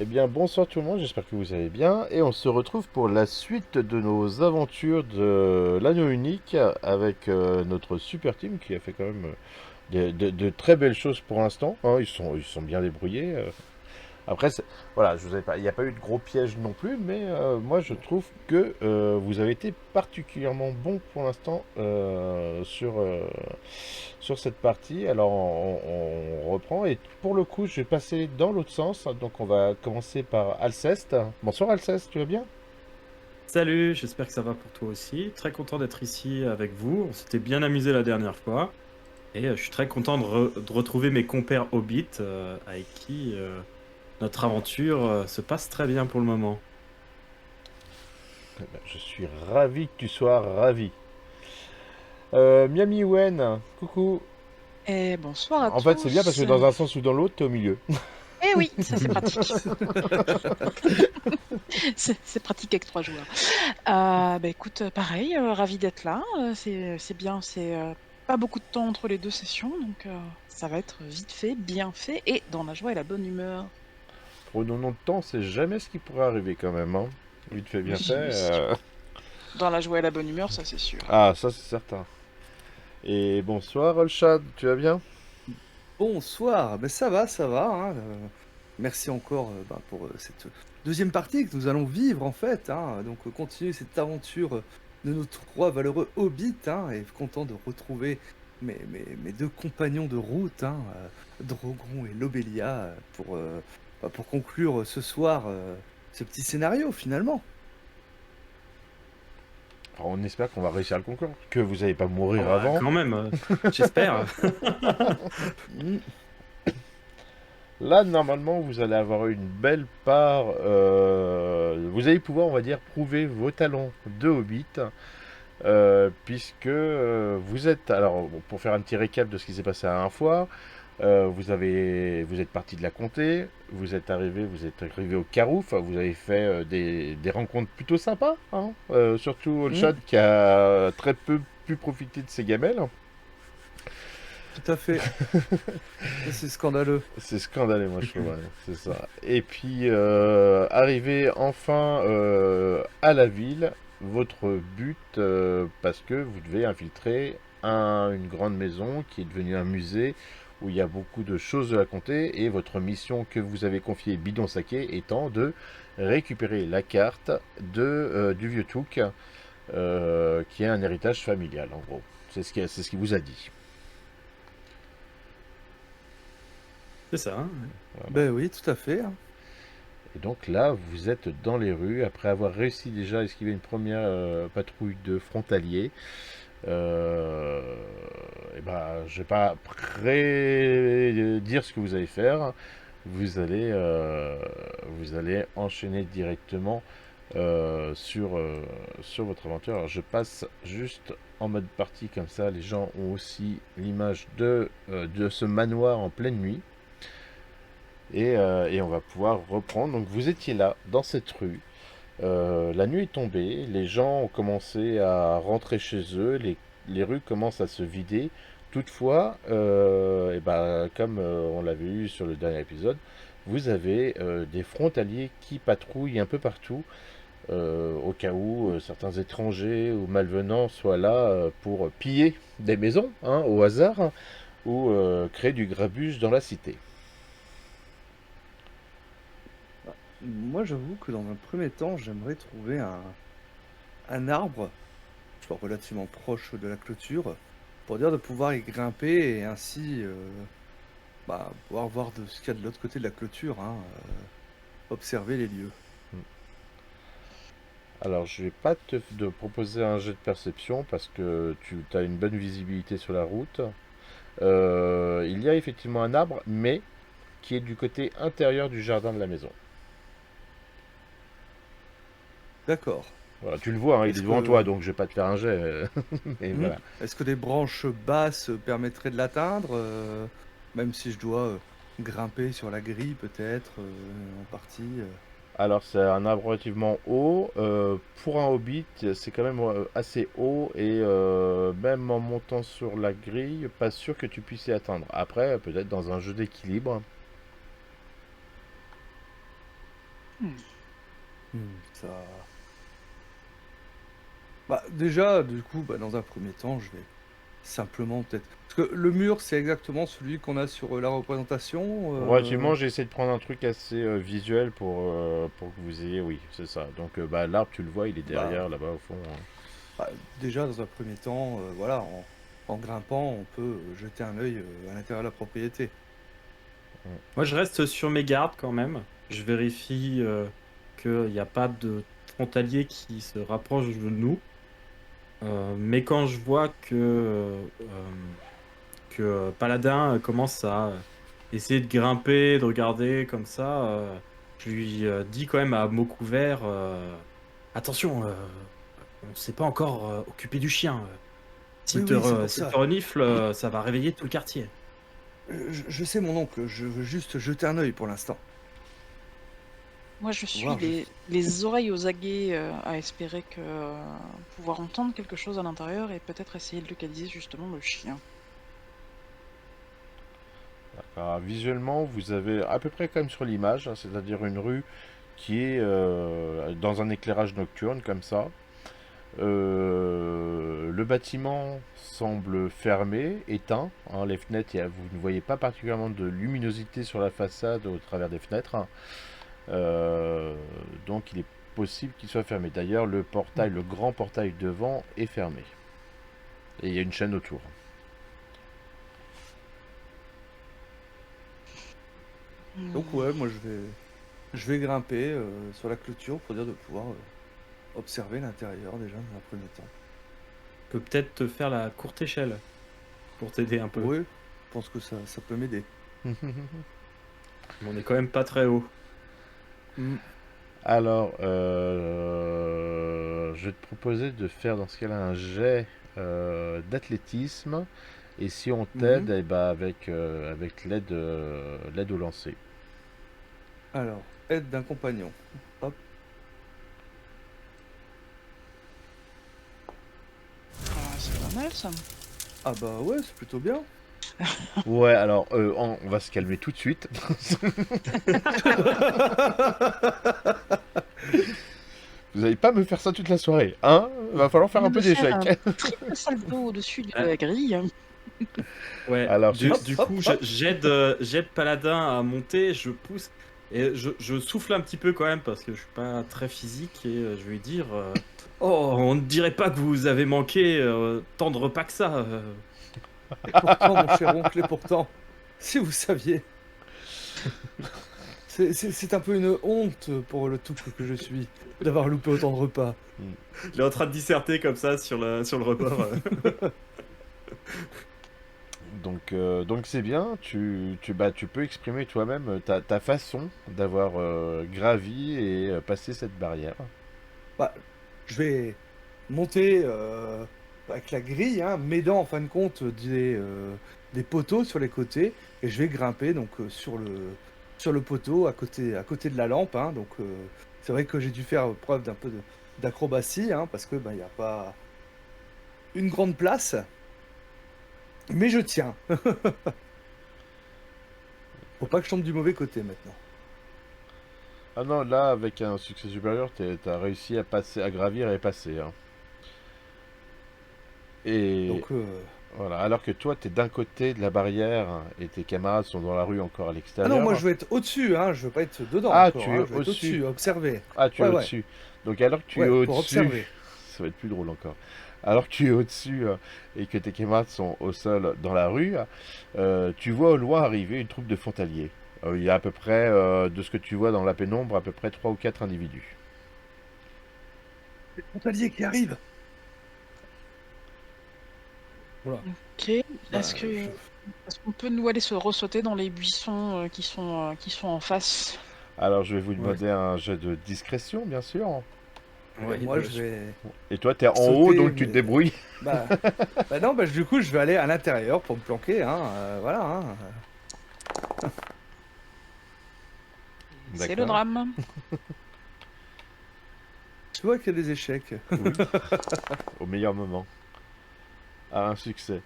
bien, bonsoir tout le monde, j'espère que vous allez bien. Et on se retrouve pour la suite de nos aventures de l'anneau unique avec notre super team qui a fait quand même de très belles choses pour l'instant, hein. Ils sont bien débrouillés. Après, voilà, je vous avais pas, il n'y a pas eu de gros pièges non plus, mais moi je trouve que vous avez été particulièrement bon pour l'instant sur cette partie. Alors on reprend et pour le coup je vais passer dans l'autre sens. Donc on va commencer par Alceste. Bonsoir Alceste, tu vas bien? Salut, j'espère que ça va pour toi aussi. Très content d'être ici avec vous. On s'était bien amusé la dernière fois. Et je suis très content de retrouver mes compères Hobbit avec qui notre aventure se passe très bien pour le moment. Eh ben, je suis ravi que tu sois ravi. Miami Wen, coucou. Et bonsoir à En fait c'est bien parce que tous. dans un sens ou dans l'autre t'es au milieu. Eh oui, ça c'est pratique. C'est pratique avec 3 joueurs. Écoute, pareil, ravi d'être là. C'est bien, c'est pas beaucoup de temps entre les deux sessions, donc ça va être vite fait, bien fait et dans la joie et la bonne humeur. Prenons notre temps, c'est jamais ce qui pourrait arriver quand même, hein. Vite fait, bien fait. Oui, oui. Dans la joie et la bonne humeur, ça c'est sûr. Ah, ça c'est certain. Et bonsoir Olshad, tu vas bien? Bonsoir, ça va, hein, merci encore pour cette deuxième partie que nous allons vivre en fait, hein, donc continuer cette aventure de nos trois valeureux hobbits, hein, et content de retrouver mes deux compagnons de route, hein, Drogon et Lobelia, pour conclure ce soir ce petit scénario finalement. Alors, on espère qu'on va réussir à le conclure, que vous n'allez pas Oh, mourir bah, avant. quand même, j'espère. Mm. Là, normalement, vous allez avoir une belle part. Vous allez pouvoir, on va dire, prouver vos talents de Hobbit, puisque vous êtes. Alors, bon, pour faire un petit récap de ce qui s'est passé la dernière fois, vous êtes parti de la comté, vous êtes arrivé au Carouf, vous avez fait des rencontres plutôt sympas, hein, surtout Mm. Olshad qui a très peu pu profiter de ses gamelles. Tout à fait. Ça, c'est scandaleux. C'est scandaleux, moi, je trouve, ouais, c'est ça. Et puis, arriver enfin à la ville, votre but, parce que vous devez infiltrer une grande maison qui est devenue un musée où il y a beaucoup de choses à raconter, et votre mission que vous avez confiée Bidon Saké étant de récupérer la carte du vieux Touk, qui est un héritage familial, en gros. C'est ce qu'il vous a dit. C'est ça, hein. Voilà. Ben oui, tout à fait, hein. Et donc là, vous êtes dans les rues, après avoir réussi déjà à esquiver une première patrouille de frontaliers. Et ben, je vais pas dire ce que vous allez faire. Vous allez enchaîner directement sur votre aventure. Alors, je passe juste en mode partie comme ça. Les gens ont aussi l'image de ce manoir en pleine nuit. Et on va pouvoir reprendre. Donc vous étiez là, dans cette rue. La nuit est tombée, les gens ont commencé à rentrer chez eux, les rues commencent à se vider. Toutefois, et ben, comme on l'avait eu sur le dernier épisode, vous avez des frontaliers qui patrouillent un peu partout, au cas où certains étrangers ou malvenants soient là pour piller des maisons, hein, au hasard, hein, ou créer du grabuge dans la cité. Moi, j'avoue que dans un premier temps, j'aimerais trouver un arbre, je crois relativement proche de la clôture, pour dire de pouvoir y grimper et ainsi pouvoir voir de ce qu'il y a de l'autre côté de la clôture, hein, observer les lieux. Alors, je vais pas te proposer un jet de perception parce que tu as une bonne visibilité sur la route. Il y a effectivement un arbre, mais qui est du côté intérieur du jardin de la maison. D'accord. Voilà, tu le vois, hein, il est Est-ce devant toi, que, donc je vais pas te faire un jet. Mais hmm, voilà. est-ce que des branches basses permettraient de l'atteindre, même si je dois grimper sur la grille peut-être en partie. Alors, c'est un arbre relativement haut. Pour un hobbit, c'est quand même assez haut. Et même en montant sur la grille, pas sûr que tu puisses y atteindre. Après, peut-être dans un jeu d'équilibre. Hmm. Ça... Bah, déjà, du coup, bah, dans un premier temps, je vais simplement peut-être... Parce que le mur, c'est exactement celui qu'on a sur la représentation. Relativement, j'ai essayé de prendre un truc assez visuel pour que vous ayez, oui, c'est ça. Donc, bah, l'arbre, tu le vois, il est Bah, derrière, là-bas, au fond, hein. bah, déjà, dans un premier temps, voilà, en grimpant, on peut jeter un œil à l'intérieur de la propriété. Moi, je reste sur mes gardes quand même. Je vérifie qu'il n'y a pas de frontalier qui se rapproche de nous. Mais quand je vois que Paladin commence à essayer de grimper, de regarder comme ça, je lui dis quand même à mot couvert, attention, on ne s'est pas encore occupé du chien. Oui, oui, c'est pour S'il ça. te renifle, ça va réveiller tout le quartier. Je sais, mon oncle, je veux juste jeter un œil pour l'instant. Moi, je suis Voir juste... les oreilles aux aguets à espérer que pouvoir entendre quelque chose à l'intérieur et peut-être essayer de localiser justement le chien. D'accord. Visuellement, vous avez à peu près comme sur l'image, hein, c'est-à-dire une rue qui est dans un éclairage nocturne, comme ça. Le bâtiment semble fermé, éteint, hein, les fenêtres, vous ne voyez pas particulièrement de luminosité sur la façade au travers des fenêtres, hein. Euh, donc il est possible qu'il soit fermé. D'ailleurs, le portail, le grand portail devant est fermé. Et il y a une chaîne autour. Donc ouais, moi je vais grimper sur la clôture pour dire de pouvoir observer l'intérieur déjà dans un premier temps. Je peux peut-être te faire la courte échelle pour t'aider un peu. Oui, je pense que ça peut m'aider. Mais on est quand même pas très haut. Alors, je vais te proposer de faire dans ce cas-là un jet d'athlétisme. Et si on t'aide, Mhm. eh ben, avec l'aide au lancer. Alors, aide d'un compagnon. Hop. Ah, c'est pas mal ça. Ah bah ouais, c'est plutôt bien. Ouais, alors on va se calmer tout de suite. Vous n'allez pas me faire ça toute la soirée, hein? Va falloir faire On un vient peu de faire d'échecs. un triple salto au-dessus de Ah. la grille. Ouais, Alors, du hop, coup, hop. j'aide Paladin à monter, je pousse et je souffle un petit peu quand même parce que je suis pas très physique et je vais lui dire oh, on ne dirait pas que vous avez manqué tant de repas que ça. Et pourtant, mon cher oncle, et pourtant, si vous saviez, c'est un peu une honte pour le toucle que je suis d'avoir loupé autant de repas. Il est en train de disserter comme ça sur le repas. donc c'est bien, tu peux exprimer toi-même ta façon d'avoir gravi et passé cette barrière. Bah, je vais monter avec la grille, hein, m'aidant en fin de compte des poteaux sur les côtés, et je vais grimper donc sur le poteau à côté de la lampe, hein, donc c'est vrai que j'ai dû faire preuve d'un peu d'acrobatie, hein, parce que bah, il n'y a pas une grande place, mais je tiens. Faut pas que je tombe du mauvais côté maintenant. Ah non, là, avec un succès supérieur, t'as réussi à passer, à gravir et passer, hein. Et Donc voilà, alors que toi, t'es d'un côté de la barrière et tes camarades sont dans la rue encore à ah non, moi l'extérieur. je veux être au-dessus, hein, je veux pas être dedans Ah, encore, tu es hein, je veux être au-dessus. au-dessus, observer. Ah, tu es Ouais, ouais, au-dessus. Donc alors que tu es ouais, pour au-dessus, observer. ça va être plus drôle encore. Alors que tu es au-dessus et que tes camarades sont au sol dans la rue, tu vois au loin arriver une troupe de frontaliers. Il y a à peu près, de ce que tu vois dans la pénombre, à peu près 3 ou 4 individus. Les frontaliers qui arrivent. Voilà. Ok. Bah, Est-ce qu'on peut nous aller se ressauter dans les buissons qui sont en face? Alors je vais vous Ouais. demander un jet de discrétion, bien sûr. Ouais, moi bah, je vais Et toi, t'es en sauter, haut, donc tu te mais débrouilles. bah, bah non, bah du coup je vais aller à l'intérieur pour me planquer, hein, voilà. Hein. C'est le D'accord. drame. Tu vois qu'il y a des échecs. Oui. Au meilleur moment. À un succès.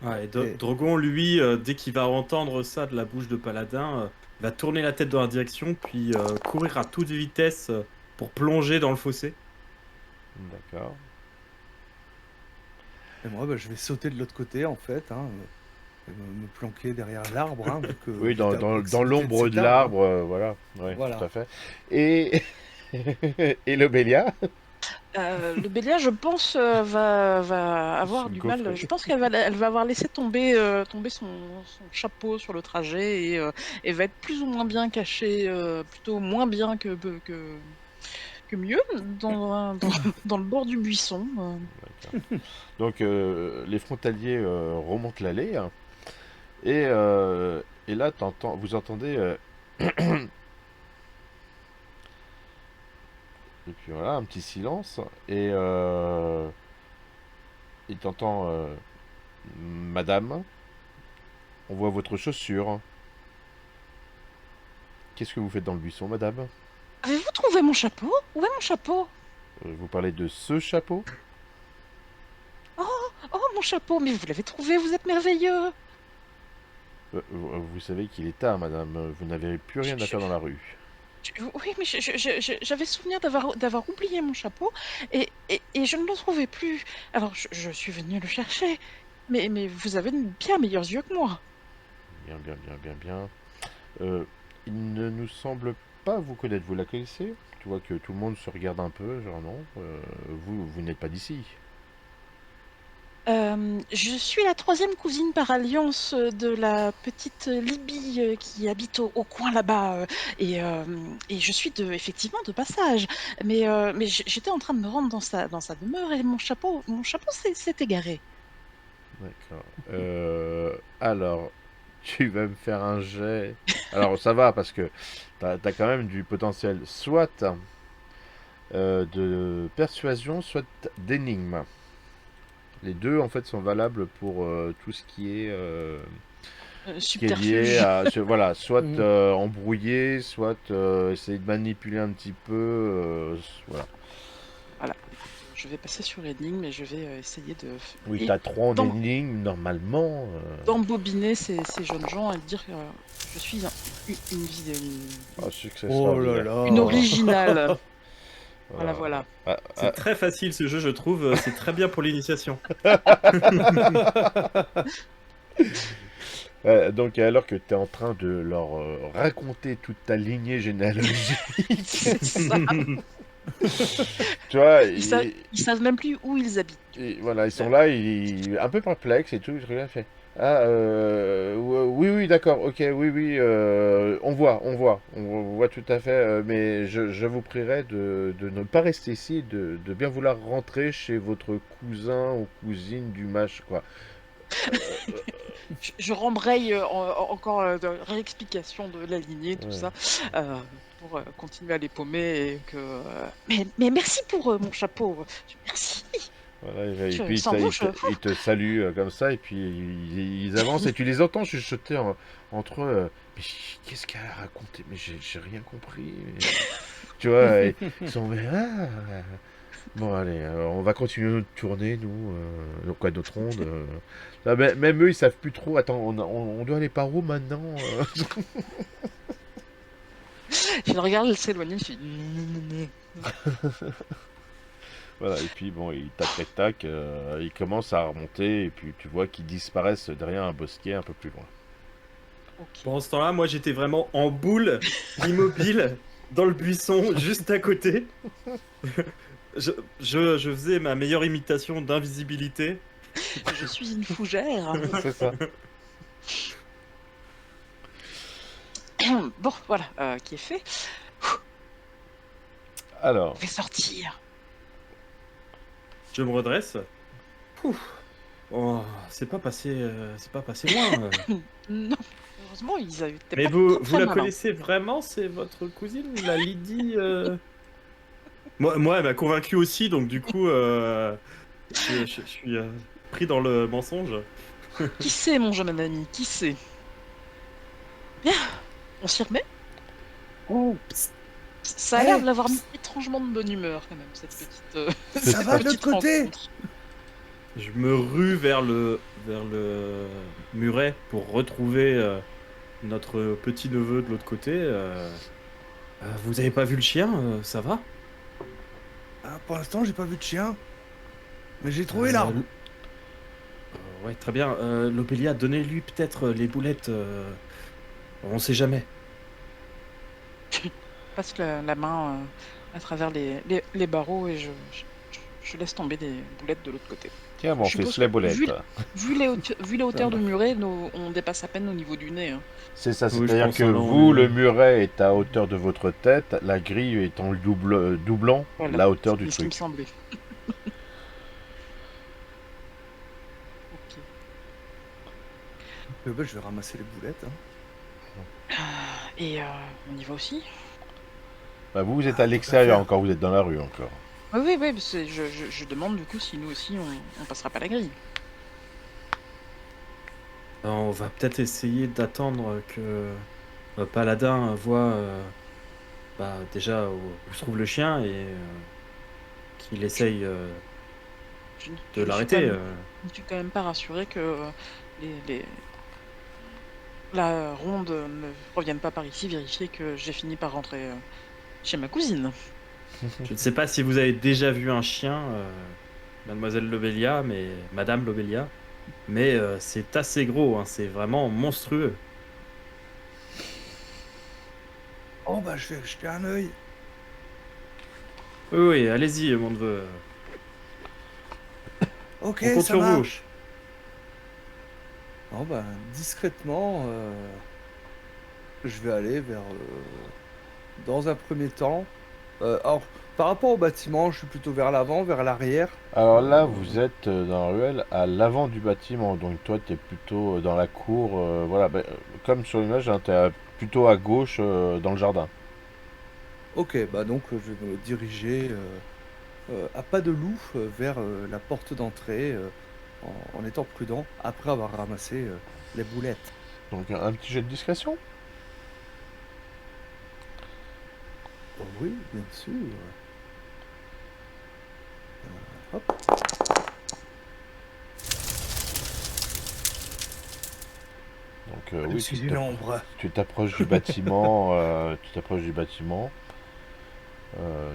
Ouais, et Et- Drogon, lui, dès qu'il va entendre ça de la bouche de Paladin, va tourner la tête dans la direction, puis courir à toute vitesse pour plonger dans le fossé. D'accord. Et moi, bah, je vais sauter de l'autre côté, en fait, hein, et me planquer derrière l'arbre, hein, vu que Oui, j'étais à dans proximité de l'ombre cet de arbre, hein. l'arbre, voilà. Ouais, Voilà. tout à fait. Et, et l'Obélia Le Bélia, je pense, va avoir se du mal. gaufrer. Je pense elle va avoir laissé tomber son chapeau sur le trajet et va être plus ou moins bien cachée, plutôt moins bien que mieux, dans le bord du buisson. D'accord. Donc, les frontaliers remontent l'allée, hein, et là, vous entendez. Et puis voilà, un petit silence. Et t'entends, Madame, on voit votre chaussure. Qu'est-ce que vous faites dans le buisson, Madame? Avez-vous trouvé mon chapeau? Où est mon chapeau? Vous parlez de ce chapeau? Oh, mon chapeau, mais vous l'avez trouvé, vous êtes merveilleux. Vous savez qu'il est tard, Madame. Vous n'avez plus rien à faire dans la rue. Oui, mais j'avais souvenir d'avoir oublié mon chapeau et je ne le trouvais plus. Alors je suis venue le chercher, mais vous avez de bien meilleurs yeux que moi. Bien, bien, bien, bien, bien. Euh, il ne nous semble pas vous connaître. Vous la connaissez? Tu vois que tout le monde se regarde un peu, genre non. Vous n'êtes pas d'ici. Je suis la troisième cousine par alliance de la petite Libye qui habite au coin là-bas et je suis effectivement de passage. Mais j'étais en train de me rendre dans sa demeure et mon chapeau s'est égaré. D'accord. Alors, tu vas me faire un jet. Alors, ça va parce que t'as quand même du potentiel, soit de persuasion, soit d'énigme. Les deux, en fait, sont valables pour tout ce qui est lié Subterfuge. à, voilà, soit Mhm. embrouiller, soit essayer de manipuler un petit peu, voilà. Voilà. Je vais passer sur l'énigme et je vais essayer Oui, et t'as 3 en d'em- énigme, normalement. d'embobiner ces jeunes gens et de dire que je suis Oh, succès Oh là extraordinaire. une là. originale. Voilà. Voilà. Ah, C'est très facile ce jeu, je trouve. C'est très bien pour l'initiation. Donc, alors que tu es en train de leur raconter toute ta lignée généalogique, C'est ça. tu vois, Ils savent même plus où ils habitent. voilà, ils sont là, un peu perplexes et tout. Je regarde, fait. Ah, oui, oui, d'accord, ok, oui, oui, on voit tout à fait, mais je vous prierai de ne pas rester ici, de bien vouloir rentrer chez votre cousin ou cousine du match, quoi. Je rembraye encore de réexplication de la lignée, tout Ouais. ça, pour continuer à les paumer et que. Mais merci pour mon chapeau. Merci. Voilà, et puis Sans vous, je. ils te saluent comme ça, et puis ils avancent, et tu les entends chuchoter entre eux. Mais qu'est-ce qu'elle a raconté? Mais j'ai rien compris. Tu vois, ils sont. Mais, ah. Bon, allez, on va continuer notre tournée, nous. Donc, quoi, notre ronde. Là, même eux, ils savent plus trop. Attends, on doit aller par où maintenant? Je le regarde, elle s'éloigne, je suis. Voilà, et puis bon, ils tac tac tac, ils commencent à remonter, et puis tu vois qu'ils disparaissent derrière un bosquet un peu plus loin. Ok. Pendant ce temps-là, moi j'étais vraiment en boule, immobile, dans le buisson, juste à côté. Je faisais ma meilleure imitation d'invisibilité. Je suis une fougère. C'est ça. Bon, voilà, qui est fait. Alors, Je vais sortir. Je me redresse. Ouf. Oh, c'est pas passé loin. Non, heureusement, ils étaient Mais pas vous très la malins. connaissez vraiment? C'est votre cousine, la Lydie Moi, elle m'a convaincu aussi, donc du coup, je suis pris dans le mensonge. Qui c'est, mon jeune ami? Qui c'est? Bien, on s'y remet? Ça a l'air de l'avoir mis étrangement de bonne humeur, quand même, cette petite. Ça va de l'autre petite côté? rencontre. Je me rue vers le muret pour retrouver notre petit neveu de l'autre côté. Vous avez pas vu le chien, ça va? Ah, pour l'instant, j'ai pas vu de chien, mais j'ai trouvé Euh, l'arbre. Ouais, très bien. Lobelia, donnez-lui peut-être les boulettes. On sait jamais. Passe la main à travers les barreaux et je laisse tomber les boulettes de l'autre côté. Tiens, mon Je fils, suppose les que boulettes. vu les Ça hauteurs de marche. muret, on dépasse à peine au niveau du nez, hein. C'est ça, Oui, je c'est-à-dire pense, que hein, là, on vous, le est... muret est à hauteur de votre tête, la grille étant doublant Voilà, la hauteur du c'est ce qui me truc. semblait. Ok. Bah, je vais ramasser les boulettes. Hein. Et on y va aussi? Bah, vous êtes Ah, à tant qu'à l'extérieur faire. encore, vous êtes dans la rue encore. Oui, oui, oui, je demande du coup si nous aussi on passera pas la grille. On va peut-être essayer d'attendre que Paladin voit déjà où se trouve le chien et qu'il essaye Je, de je ne suis l'arrêter. je ne suis quand même pas rassurée que les, la ronde ne revienne pas par ici vérifier que j'ai fini par rentrer chez ma cousine. Je ne sais pas si vous avez déjà vu un chien, Mademoiselle Lobelia, Madame Lobelia, mais c'est assez gros, hein, c'est vraiment monstrueux. Oh, bah, je vais jeter un œil. Oui, oui, allez-y, mon neveu. Ok, On compte ça sur vous. marche. Bon, bah, discrètement, je vais aller vers. Dans un premier temps. Alors, par rapport au bâtiment, je suis plutôt vers l'avant, vers l'arrière. Alors là, vous êtes dans la ruelle à l'avant du bâtiment, donc toi, tu es plutôt dans la cour, voilà, bah, comme sur l'image, hein, tu es plutôt à gauche dans le jardin. Ok, bah donc je vais me diriger à pas de loup vers la porte d'entrée en étant prudent après avoir ramassé les boulettes. Donc un petit jet de discrétion. Oh oui, bien sûr. Hop. Donc Je oui, suis une ombre. tu t'approches du bâtiment,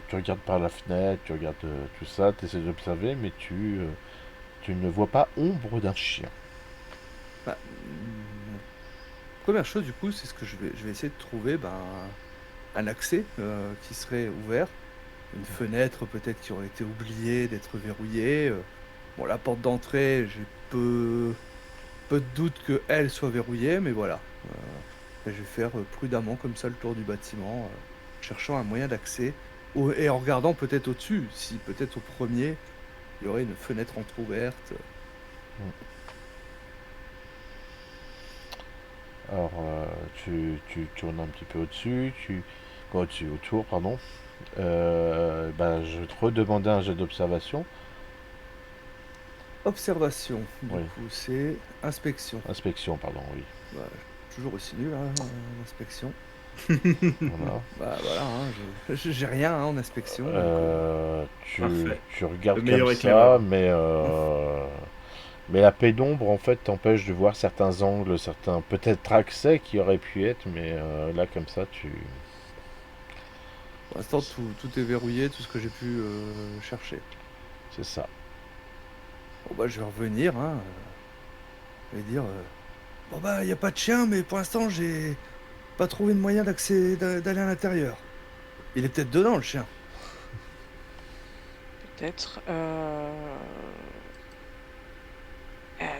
tu regardes par la fenêtre, tu regardes tout ça, tu essaies d'observer, mais tu ne vois pas ombre d'un chien. Bah, première chose du coup, c'est ce que je vais essayer de trouver un accès qui serait ouvert. Une fenêtre peut-être qui aurait été oubliée d'être verrouillée. Bon, la porte d'entrée, j'ai peu de doute qu'elle soit verrouillée, mais voilà. Et je vais faire prudemment comme ça le tour du bâtiment, cherchant un moyen d'accès. Et en regardant peut-être au-dessus, si peut-être au premier, il y aurait une fenêtre entrouverte. Alors tu tournes un petit peu au-dessus, autour, pardon. Ben, je vais te redemander un jet d'observation. Observation, du Oui, coup, c'est inspection. inspection, pardon, oui. Bah, toujours aussi nul, hein, inspection. Voilà. Bah voilà, hein, j'ai rien hein, en inspection. Donc, Parfait. Tu regardes Le comme meilleur ça, éclaireur. mais la pénombre en fait t'empêche de voir certains angles, certains peut-être accès qui auraient pu être, mais là comme ça pour l'instant, tout est verrouillé, tout ce que j'ai pu chercher. c'est ça. Bon bah je vais revenir, hein. Je vais dire, bon bah il n'y a pas de chien, mais pour l'instant j'ai pas trouvé de moyen d'aller à l'intérieur. Il est peut-être dedans le chien. Peut-être.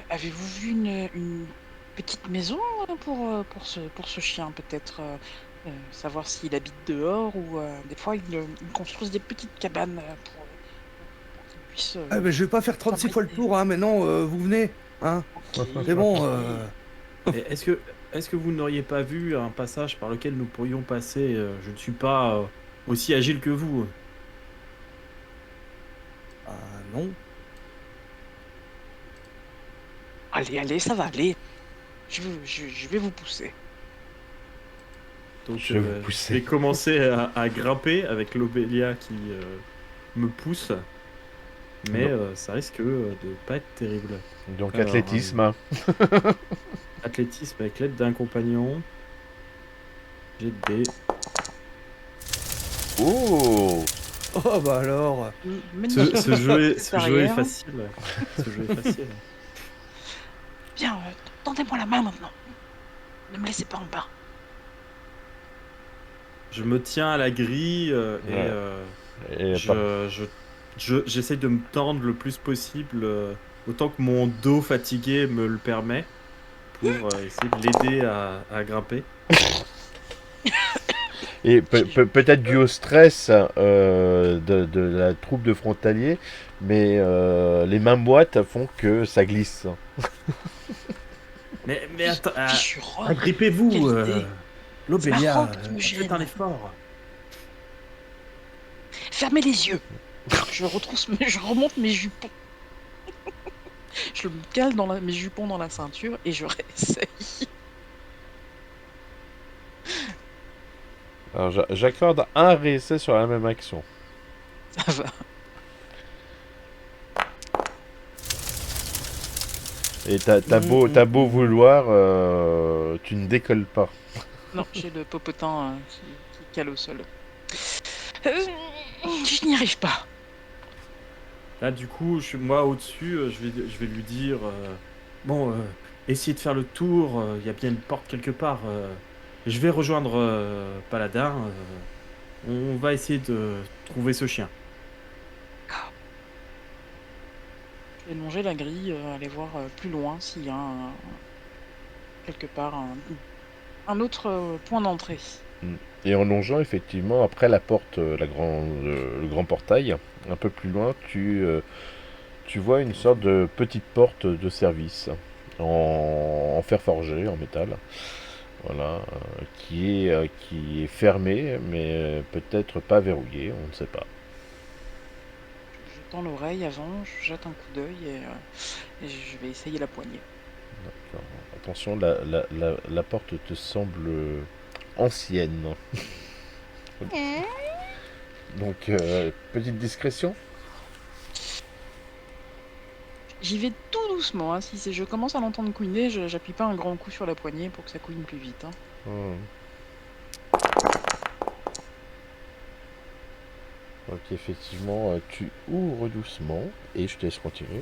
Avez-vous vu une petite maison pour ce chien, peut-être savoir s'il habite dehors ou des fois ils construisent des petites cabanes pour qu'il puisse Ah mais je vais pas faire 36 fois le s'abriter. tour, hein, mais non, vous venez, hein. Ok, C'est bon, Et est-ce que vous n'auriez pas vu un passage par lequel nous pourrions passer? Je ne suis pas aussi agile que vous. ah non. allez, allez, ça va aller. Je vais vous pousser. Donc Je vais vous je pousser. vais commencer à grimper avec Lobelia qui me pousse. Mais ça risque de pas être terrible. Donc Alors, athlétisme. athlétisme avec l'aide d'un compagnon. J'ai des... Oh! Oh bah alors. Mais Ce, non, ce jeu est, c'est ce jeu est arrière. facile. Ce jeu est facile. Bien, tendez-moi la main maintenant. Ne me laissez pas en bas. Je me tiens à la grille Ouais. Et j'essaye de me tendre le plus possible, autant que mon dos fatigué me le permet, pour essayer de l'aider à grimper. Et peut-être dû au stress de la troupe de frontaliers, mais les mains moites font que ça glisse. Mais attends, Puis je suis robe. agrippez-vous, Quelle idée. C'est ma Lobélia, robe qui me faites gêne. un effort. Fermez les yeux. Je remonte mes jupons. Je me cale dans mes jupons dans la ceinture et je réessaye. Alors j'accorde un réessai sur la même action. Ça va. Et t'as beau vouloir, tu ne décolles pas. Non, j'ai le popotin qui cale au sol. Je n'y arrive pas. Là, du coup, moi au-dessus, je vais lui dire bon, essayez de faire le tour, il y a bien une porte quelque part. Je vais rejoindre Paladin. On va essayer de trouver ce chien. Je vais longer la grille, aller voir plus loin s'il y a quelque part un autre point d'entrée. Et en longeant effectivement après la porte, le grand portail, un peu plus loin, tu vois une sorte de petite porte de service en fer forgé, en métal. Voilà, qui est fermée, mais peut-être pas verrouillée, on ne sait pas. Je tends l'oreille avant, je jette un coup d'œil et je vais essayer la poignée. D'accord. Attention, la porte te semble ancienne. Donc, petite discrétion. J'y vais tout doucement, hein. Si je commence à l'entendre couiner, j'appuie pas un grand coup sur la poignée pour que ça couine plus vite. Hein. Donc, effectivement, tu ouvres doucement et je te laisse continuer.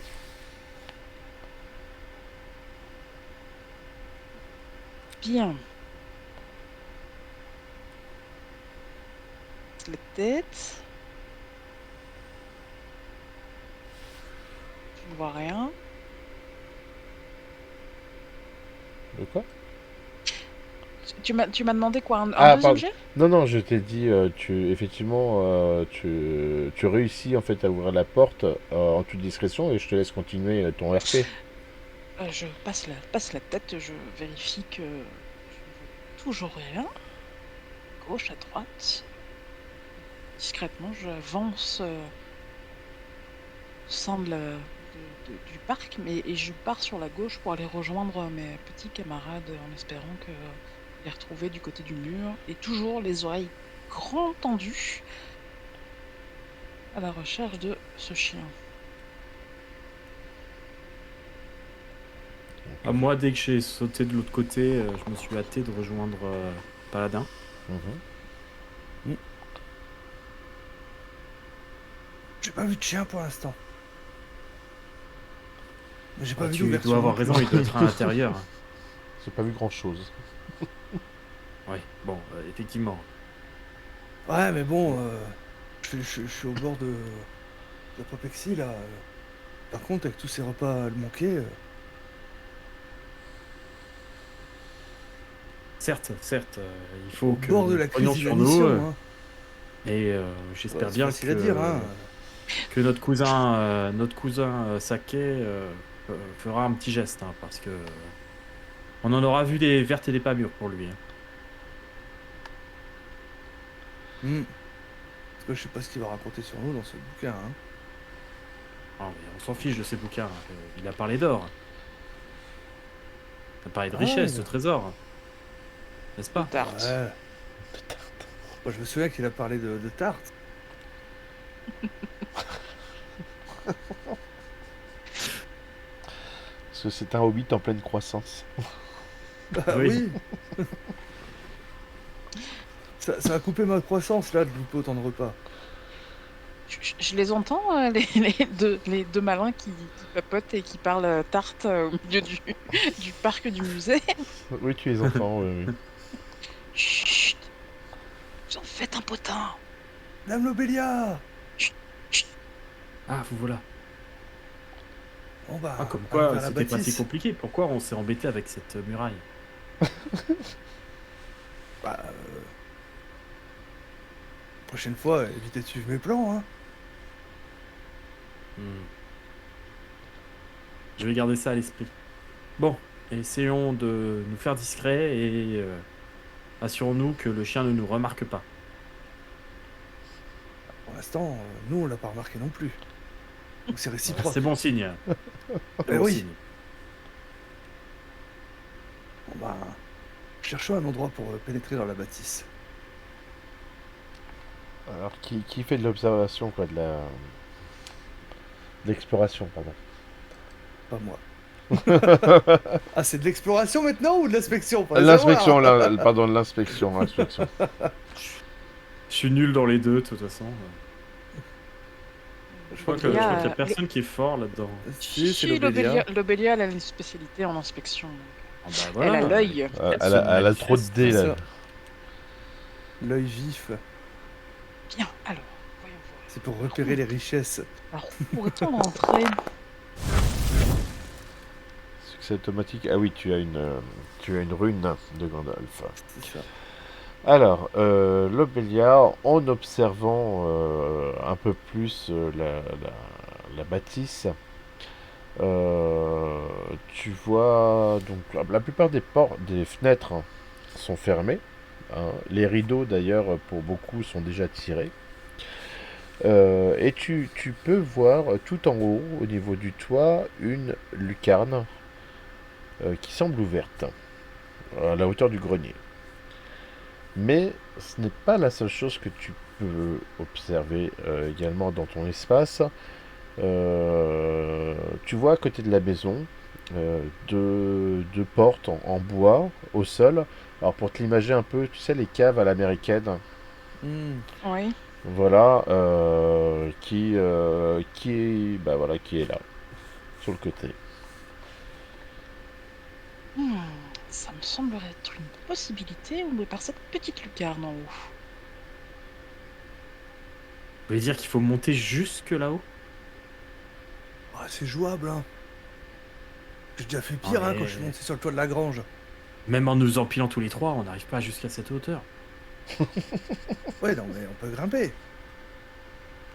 Bien. La tête. Je ne vois rien. De quoi? Tu m'as demandé quoi? Un Ah, deuxième pardon. jet? Non, non, je t'ai dit, effectivement, tu réussis en fait à ouvrir la porte en toute discrétion et je te laisse continuer ton RP. Je passe la tête, je vérifie que je ne vois toujours rien. Gauche à droite. Discrètement, j'avance au sein du parc, et je pars sur la gauche pour aller rejoindre mes petits camarades en espérant les retrouver du côté du mur, et toujours les oreilles grand tendues à la recherche de ce chien. Moi, dès que j'ai sauté de l'autre côté, je me suis hâté de rejoindre Paladin. J'ai pas vu de chien pour l'instant. Mais j'ai pas vu Tu d'ouverture. dois avoir non plus. raison, il doit être à l'intérieur. J'ai pas vu grand chose. Ouais, bon, effectivement. Ouais, mais bon, je suis au bord de l'apoplexie là. Par contre, avec tous ces repas à le manquer. Certes, il faut Au que bord de nous la prenions crise sur nous. d'inanition. Hein. Et j'espère C'est bien facile à dire, hein. que notre cousin Saké fera un petit geste, hein, parce que on en aura vu des vertes et des pas mûres pour lui. Hein. Parce que je sais pas ce qu'il va raconter sur nous dans ce bouquin. Hein. Ah, mais on s'en fiche de ces bouquins. Il a parlé d'or. Il a parlé de richesse, de trésors. N'est-ce pas? Tarte. Ouais. Moi, je me souviens qu'il a parlé de tarte. Parce que c'est un hobbit en pleine croissance. Bah Oui. oui. Ça a coupé ma croissance là de louper autant de repas. Je les entends, les deux malins qui papotent et qui parlent tarte au milieu du parc du musée. Oui, tu les entends, oui, oui. Chut, vous en faites un potin. Dame Lobelia. Ah, vous voilà. Bon bah, Ah, comme allons quoi, vers la c'était pas si bâtisse. compliqué. Pourquoi on s'est embêté avec cette muraille? Bah, prochaine fois, évitez de suivre mes plans, hein. Hmm. Je vais garder ça à l'esprit. Bon, essayons de nous faire discrets et assurons-nous que le chien ne nous remarque pas. Pour l'instant, nous on l'a pas remarqué non plus. Donc c'est réciproque. C'est bon signe. C'est Eh bon oui. signe. Bon bah, cherchons un endroit pour pénétrer dans la bâtisse. Alors, qui fait de l'observation, quoi, de l'exploration, pardon. Pas moi. Ah, c'est de l'exploration maintenant ou de l'inspection? Pas L'inspection, pardon, l'inspection. Je suis nul dans les deux, de toute façon. Je crois qu'il y a Lobelia, personne qui est fort là-dedans. Si, c'est si, Lobelia. Lobelia, elle a une spécialité en inspection. Ah bah Elle voilà. a l'œil. Elle a trop de dés, là. ça. L'œil vif, Bien, alors, voyons voir. c'est pour repérer les richesses. Alors, où pourrait-on rentrer? Succès automatique. Ah oui, tu as une rune de Gandalf. C'est ça. Alors, Lobelia, en observant un peu plus la bâtisse, tu vois donc la plupart des fenêtres sont fermées, hein. Les rideaux d'ailleurs pour beaucoup sont déjà tirés. Et tu peux voir tout en haut, au niveau du toit, une lucarne qui semble ouverte, à la hauteur du grenier. Mais ce n'est pas la seule chose que tu peux observer également dans ton espace. Tu vois à côté de la maison deux portes en bois au sol. Alors pour te l'imaginer un peu, tu sais les caves à l'américaine, Oui. voilà, bah voilà, qui est là, sur le côté. Ça me semblerait être une possibilité, mais par cette petite lucarne en haut. Vous voulez dire qu'il faut monter jusque là-haut? Ah, c'est jouable, hein. J'ai déjà fait pire, Ah, hein, mais- quand je suis monté sur le toit de la grange. Même en nous empilant tous les trois, on n'arrive pas jusqu'à cette hauteur. Ouais, non, mais on peut grimper.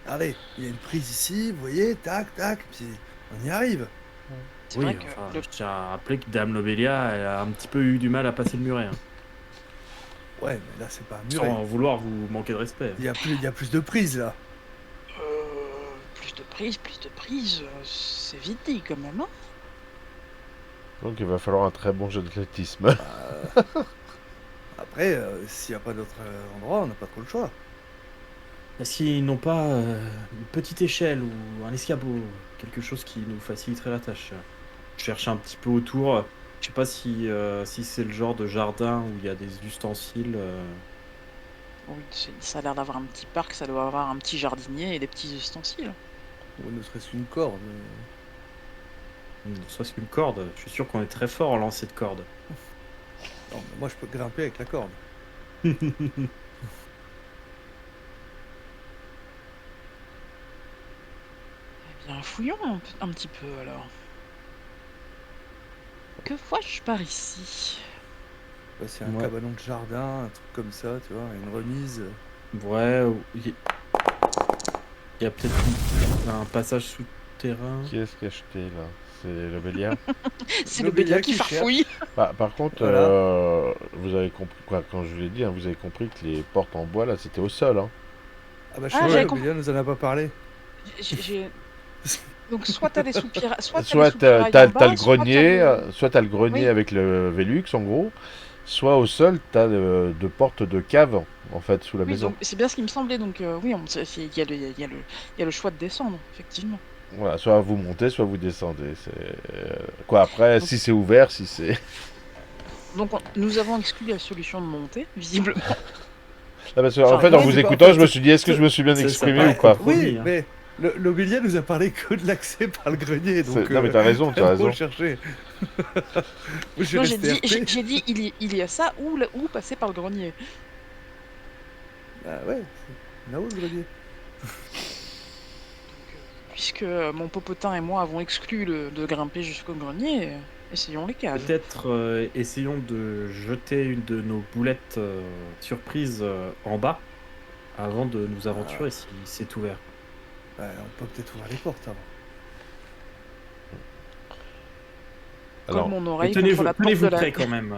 Regardez, il y a une prise ici, vous voyez, tac, tac, puis on y arrive. C'est Oui, vrai que enfin, le- je tiens à rappeler que Dame Lobelia, elle a un petit peu eu du mal à passer le muret. Hein. Ouais, mais là, c'est pas un muret. Sans vouloir vous manquer de respect. Il y a plus de prises, là. plus de prise, c'est vite dit quand même. Hein. Donc il va falloir un très bon jeu d'athlétisme. Après, s'il n'y a pas d'autre endroit, on n'a pas trop le choix. Est-ce qu'ils n'ont pas une petite échelle ou un escabeau? Quelque chose qui nous faciliterait la tâche. Je cherche un petit peu autour. Je sais pas si c'est le genre de jardin où il y a des ustensiles. Oui, ça a l'air d'avoir un petit parc, ça doit avoir un petit jardinier et des petits ustensiles. Ou ne serait-ce qu'une corde. Soit c'est une corde. Je suis sûr qu'on est très fort en lancer de corde. Non, mais moi, je peux grimper avec la corde. Eh bien, fouillons un petit peu alors. Que vois-je par ici? Ouais, c'est un Ouais. cabanon de jardin, un truc comme ça, tu vois, une remise. Ouais, il y a peut-être un passage souterrain. Qui est-ce qui a acheté là? C'est Lobelia. C'est Lobelia Lobelia qui qui cherche. farfouille. Par contre, Voilà. vous avez compris quoi, quand je vous l'ai dit, hein, vous avez compris que les portes en bois là c'était au sol. Hein. Ah bah, je Ah, sais j'avais pas, Ophélia nous en a pas parlé. J'ai- Donc soit t'as des soupirails, Soit soupirails t'as en bas, le soit grenier, t'as le- soit t'as le grenier Oui. avec le Velux en gros, soit au sol t'as deux portes de cave en fait sous la Oui, maison. donc c'est bien ce qui me semblait. Donc oui, il y a le choix de descendre, effectivement. Voilà, soit vous montez, soit vous descendez. Quoi après, Donc- si c'est ouvert, si c'est Donc nous avons exclu la solution de monter, visiblement. Ah, parce que, Enfin, en fait, en non, vous c'est pas- écoutant, en je me fait, suis dit, est-ce que je me suis bien ça exprimé paraît ou pas? compromis, Oui, hein. mais l'Obélia nous a parlé que de l'accès par le grenier, donc Non, mais t'as raison, t'as raison. chercher. Moi, je suis Non, resté RP. j'ai dit il y a ça ou passer par le grenier. Ah ouais, c'est là-haut le grenier. Puisque mon popotin et moi avons exclu de grimper jusqu'au grenier, essayons les caves. Peut-être essayons de jeter une de nos boulettes surprises en bas avant de nous aventurer si c'est ouvert. Ouais, on peut peut-être ouvrir les portes avant. Colle Alors, mon Mais oreille contre tenez-vous la porte de tenez-vous la... prêt quand même.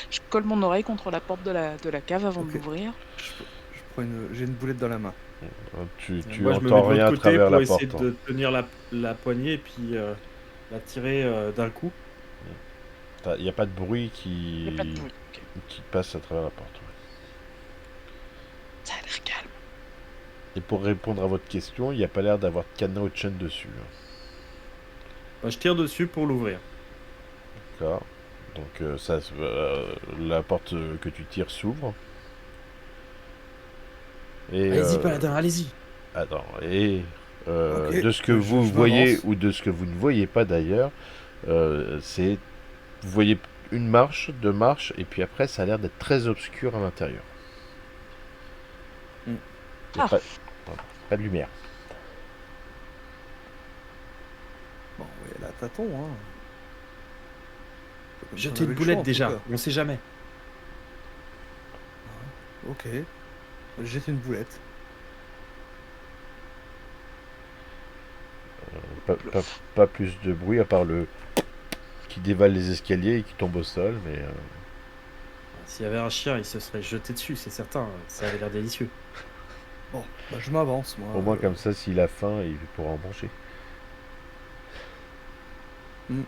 Je colle mon oreille contre la porte de la cave avant de Ok. l'ouvrir. Je prends j'ai une boulette dans la main. tu Moi, je me mets entends de rien l'autre à côté travers pour la essayer porte. de tenir la poignée et puis la tirer d'un coup. Il n'y a pas de bruit Il n'y a pas de bruit. Ok. qui passe à travers la porte. Ouais. Ça a l'air calme. Et pour répondre à votre question, il n'y a pas l'air d'avoir de cadenas ou de chaîne dessus. Bah, je tire dessus pour l'ouvrir. D'accord. Donc la porte que tu tires s'ouvre. Et, Allez-y, paladin, allez-y. attends, et Ok, de ce que je vous m'avance. voyez ou de ce que vous ne voyez pas d'ailleurs, c'est vous voyez une marche, deux marches, et puis après ça a l'air d'être très obscur à l'intérieur. Mm. Il n'y a Ah. pas de lumière. Bon, ouais, là, tâton, hein. Comme si on Jetez une avait le boulette choix, en déjà, tout cas. on sait jamais. Ok. Jette une boulette. Pas plus de bruit à part le qui dévale les escaliers et qui tombe au sol, mais S'il y avait un chien, il se serait jeté dessus, c'est certain. Ça avait l'air délicieux. Bon, bah, je m'avance, moi. au moins comme ça, s'il a faim, il pourra en manger. Moi,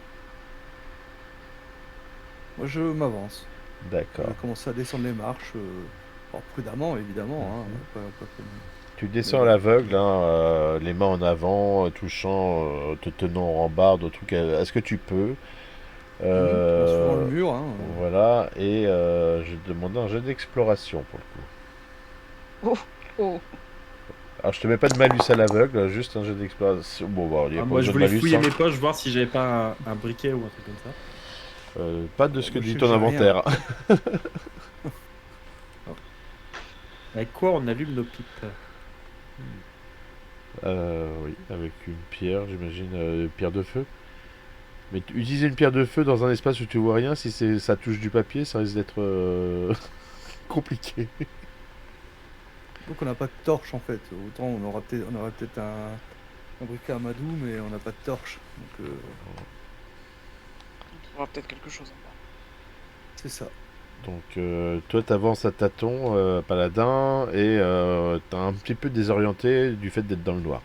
je m'avance. Je D'accord. vais commencer à descendre les marches. Alors, prudemment, évidemment. Hein, Mhm. pas comme... Tu descends à l'aveugle, hein, les mains en avant, touchant, te tenant en rambarde, au truc. Est-ce que tu peux En suivant le mur. Hein, Voilà, et je vais te demander un jet d'exploration pour le coup. Oh. Alors je te mets pas de malus à l'aveugle, juste un jet d'exploration. Bon, bah, il y a pas Moi, je besoin de voulais malus. fouiller Hein. mes poches, voir si j'avais pas un briquet ou un truc comme ça. Pas de ce que Moi, je dit sais ton que j'ai rien. inventaire. Avec quoi on allume nos pipes? Oui, avec une pierre, j'imagine, pierre de feu. Mais utiliser une pierre de feu dans un espace où tu vois rien, si ça touche du papier, ça risque d'être compliqué. Donc, on n'a pas de torche, en fait. Autant, on aura peut-être un briquet à Madou, mais on n'a pas de torche. Donc, On trouvera peut-être quelque chose en bas. c'est ça. Donc toi t'avances à tâtons, paladin, et t'es un petit peu désorienté du fait d'être dans le noir.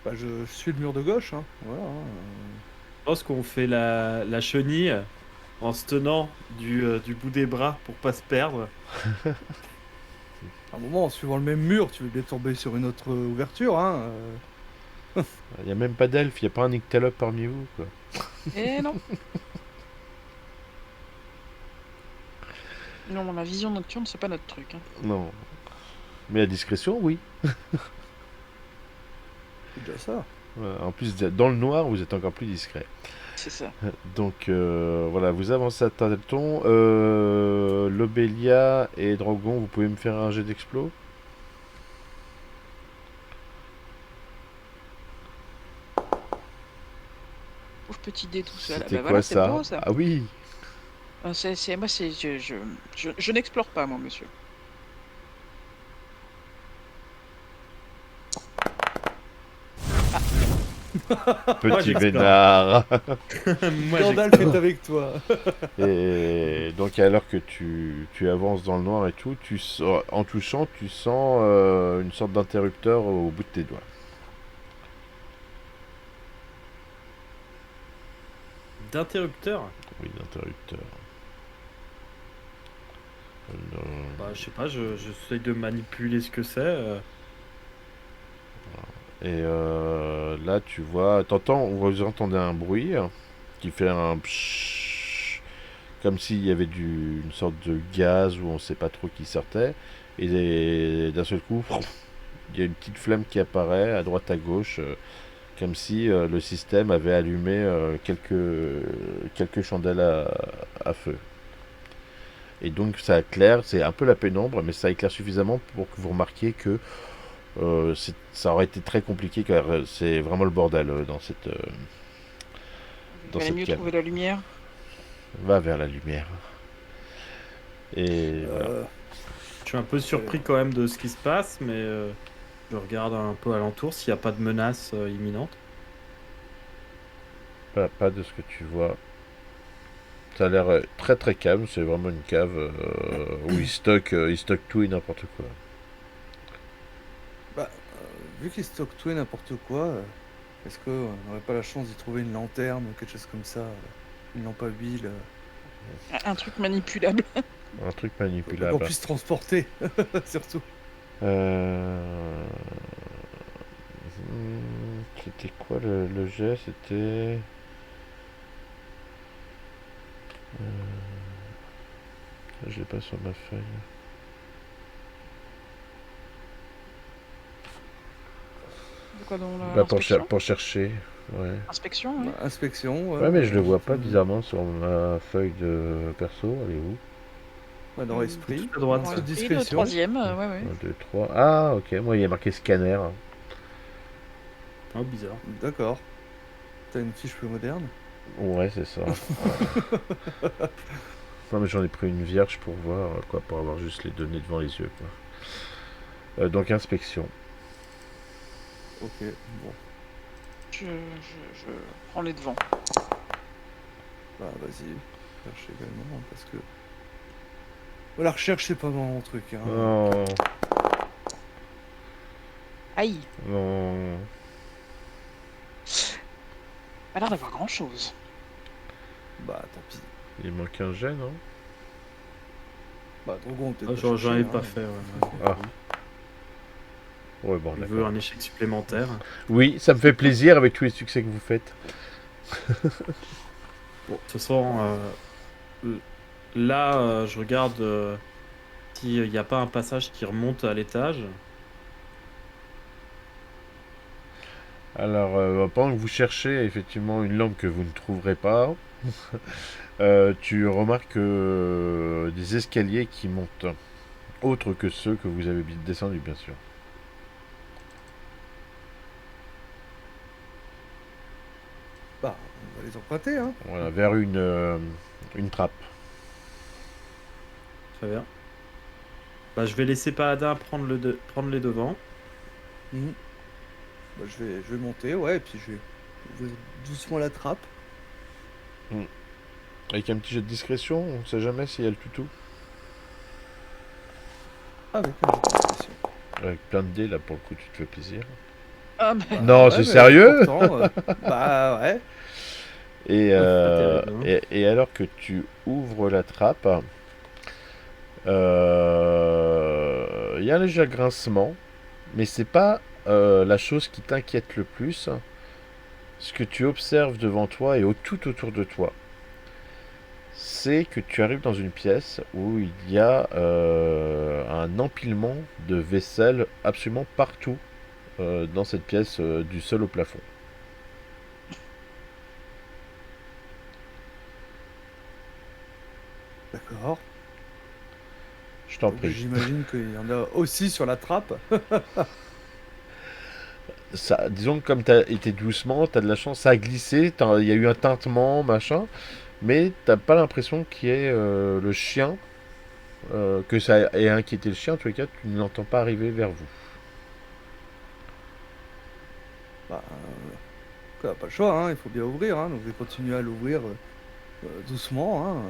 Bah, je suis le mur de gauche. Hein. Voilà. Je pense qu'on fait la chenille en se tenant du bout des bras pour pas se perdre. À un moment, en suivant le même mur, tu veux bien tomber sur une autre ouverture. Hein. Il n'y a même pas d'elfe, il n'y a pas un nyctalope parmi vous, quoi. Eh non. Non, la vision nocturne, c'est pas notre truc. Hein. Non. Mais la discrétion, oui. C'est déjà ça. En plus, dans le noir, vous êtes encore plus discret. C'est ça. Donc voilà, vous avancez à tâtons. Lobélia et Drogon, vous pouvez me faire un jet d'explos? Pauvre petit dé tout seul. Ah C'était bah quoi voilà, c'est ça? beau ça. Ah oui. Moi, je n'explore pas, moi, monsieur. Petit j'explore. vénard. Moi, Gandalf est avec toi. Et donc alors que tu avances dans le noir et tout, en touchant, tu sens une sorte d'interrupteur au bout de tes doigts. d'interrupteur. Oui, d'interrupteur. Bah, je sais pas, j'essaye de manipuler ce que c'est. Et là, tu vois, vous entendez un bruit qui fait un pshhh, comme s'il y avait une sorte de gaz où on ne sait pas trop qui sortait. Et d'un seul coup, il y a une petite flamme qui apparaît à droite à gauche, comme si le système avait allumé quelques chandelles à feu. Et donc ça éclaire, c'est un peu la pénombre, mais ça éclaire suffisamment pour que vous remarquiez que ça aurait été très compliqué car c'est vraiment le bordel Il dans valait cette mieux cave. trouver la lumière. Va vers la lumière. Et voilà. Je suis un peu surpris quand même de ce qui se passe, mais je regarde un peu alentour s'il n'y a pas de menace imminente. Pas de ce que tu vois. Ça a l'air très très calme, c'est vraiment une cave où ils stockent tout et n'importe quoi. Bah, vu qu'ils stockent tout et n'importe quoi, est-ce qu'on n'aurait pas la chance d'y trouver une lanterne ou quelque chose comme ça, une lampe à huile, Un truc manipulable. Un truc qu'on manipulable. puisse transporter, surtout. Euh... C'était quoi le jet? C'était... Je l'ai pas sur ma feuille. De quoi dans Bah, l'inspection? pour chercher. Ouais. Inspection, oui. Bah, inspection. Ouais, mais je le vois pas bizarrement sur ma feuille de perso. Elle est où? Bah, dans esprit. Tout à droite, Dans ça. Ensuite, l'esprit, le discrétion. troisième, ouais, ouais. 1, 2, 3. Ah, ok. Moi, il y a marqué scanner. Oh, bizarre. D'accord. T'as une fiche plus moderne? Ouais, c'est ça. Non, mais j'en ai pris une vierge pour voir, quoi, pour avoir juste les données devant les yeux, quoi. Donc, inspection. Ok, bon. Je prends les devants. Bah, vas-y. Cherche également, hein, parce que... La recherche, c'est pas mon truc, hein. Non, Aïe, non. pas l'air d'avoir grand chose. Bah, tant pis. Il manque un jet, non? Bah, Drogon, peut-être Ah, pas j'en chercher, ai hein. pas fait. Ouais. Ah. Ouais, bon, Il veut d'accord. un échec supplémentaire. Oui, ça me fait plaisir avec tous les succès que vous faites. Bon, de toute façon, là, je regarde s'il n'y a pas un passage qui remonte à l'étage. Alors, pendant que vous cherchez effectivement une lampe que vous ne trouverez pas, tu remarques des escaliers qui montent, autres que ceux que vous avez descendus, bien sûr. Bah, on va les emprunter, hein. Voilà, vers une trappe. Très bien. Bah, je vais laisser Paladin prendre les devants. Mhm. Bah, je vais monter, ouais, et puis je vais ouvrir doucement la trappe. Avec un petit jet de discrétion, on ne sait jamais s'il y a le toutou. Avec un peu de discrétion. Avec plein de dés, là, pour le coup, tu te fais plaisir. Ah, bah, Bah, Non, ouais, c'est mais sérieux? pourtant, bah, ouais. Et, terrible, hein. et alors que tu ouvres la trappe, il y a un léger grincement, mais c'est pas la chose qui t'inquiète le plus. Ce que tu observes devant toi et tout autour de toi, c'est que tu arrives dans une pièce où il y a un empilement de vaisselle absolument partout dans cette pièce, du sol au plafond. D'accord. Je t'en Donc, prie. j'imagine qu'il y en a aussi sur la trappe. Ça, disons que comme tu as été doucement, tu as de la chance, ça a glissé, il y a eu un tintement, machin, mais t'as pas l'impression qu'il y ait le chien, que ça ait inquiété le chien, en tous les cas, tu ne l'entends pas arriver vers vous. Bah, quoi, pas le choix, hein, il faut bien ouvrir, hein, donc je vais continuer à l'ouvrir doucement, hein.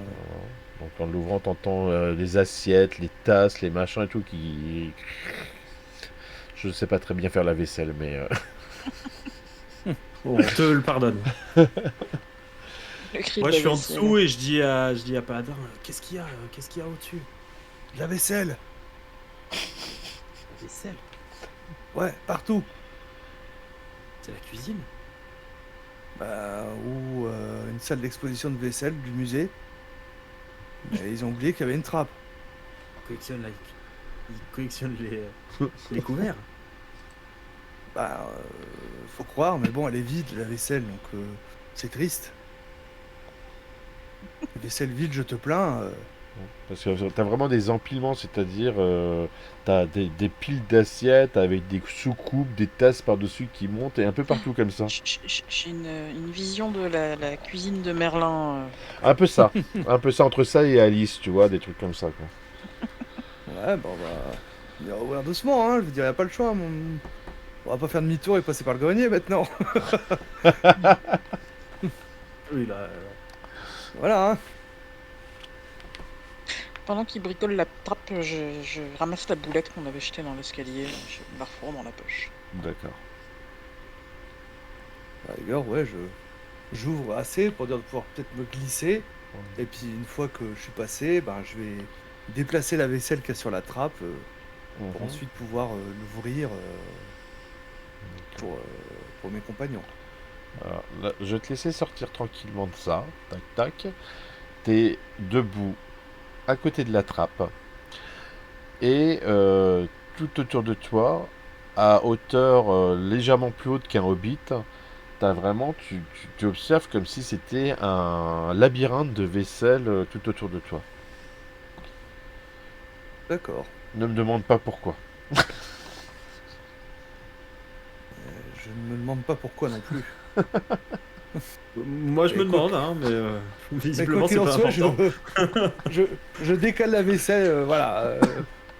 Donc en l'ouvrant, t'entends les assiettes, les tasses, les machins et tout qui... Je sais pas très bien faire la vaisselle, mais... On te le pardonne. le cri Moi, de je la suis en vaisselle. dessous et je dis à Paladin, qu'est-ce qu'il y a Qu'est-ce qu'il y a au-dessus? De la vaisselle. La vaisselle. Ouais, partout. C'est la cuisine. Bah, ou une salle d'exposition de vaisselle du musée. Et ils ont oublié qu'il y avait une trappe. Il collectionne les couverts. Bah, faut croire, mais bon, elle est vide, la vaisselle, donc c'est triste. La vaisselle vide, je te plains. Parce que t'as vraiment des empilements, c'est-à-dire t'as des piles d'assiettes avec des soucoupes, des tasses par-dessus qui montent et un peu partout comme ça. J'ai une vision de la cuisine de Merlin. Un peu ça entre ça et Alice, tu vois, des trucs comme ça, quoi. Ouais, bah, on va ouvrir doucement, hein. Je veux dire, y a pas le choix. On va pas faire demi-tour et passer par le grenier maintenant. Oui, là. Voilà, hein. Pendant qu'il bricole la trappe, je ramasse la boulette qu'on avait jetée dans l'escalier. Je me la refourre dans la poche. D'accord. À la rigueur, ouais, j'ouvre assez pour dire de pouvoir peut-être me glisser. Et puis une fois que je suis passé, ben, je vais déplacer la vaisselle qu'il y a sur la trappe pour Mhm. ensuite pouvoir l'ouvrir pour mes compagnons. Alors, là, je vais te laisser sortir tranquillement de ça. Tac, tac. T'es debout à côté de la trappe. Et tout autour de toi, à hauteur légèrement plus haute qu'un hobbit, t'as vraiment, tu observes comme si c'était un labyrinthe de vaisselle tout autour de toi. D'accord. Ne me demande pas pourquoi. Je ne me demande pas pourquoi non plus. Moi, je me Et quoi demande, hein, mais Mais visiblement, quoi qu'il c'est en pas soit, important. je décale la vaisselle, voilà.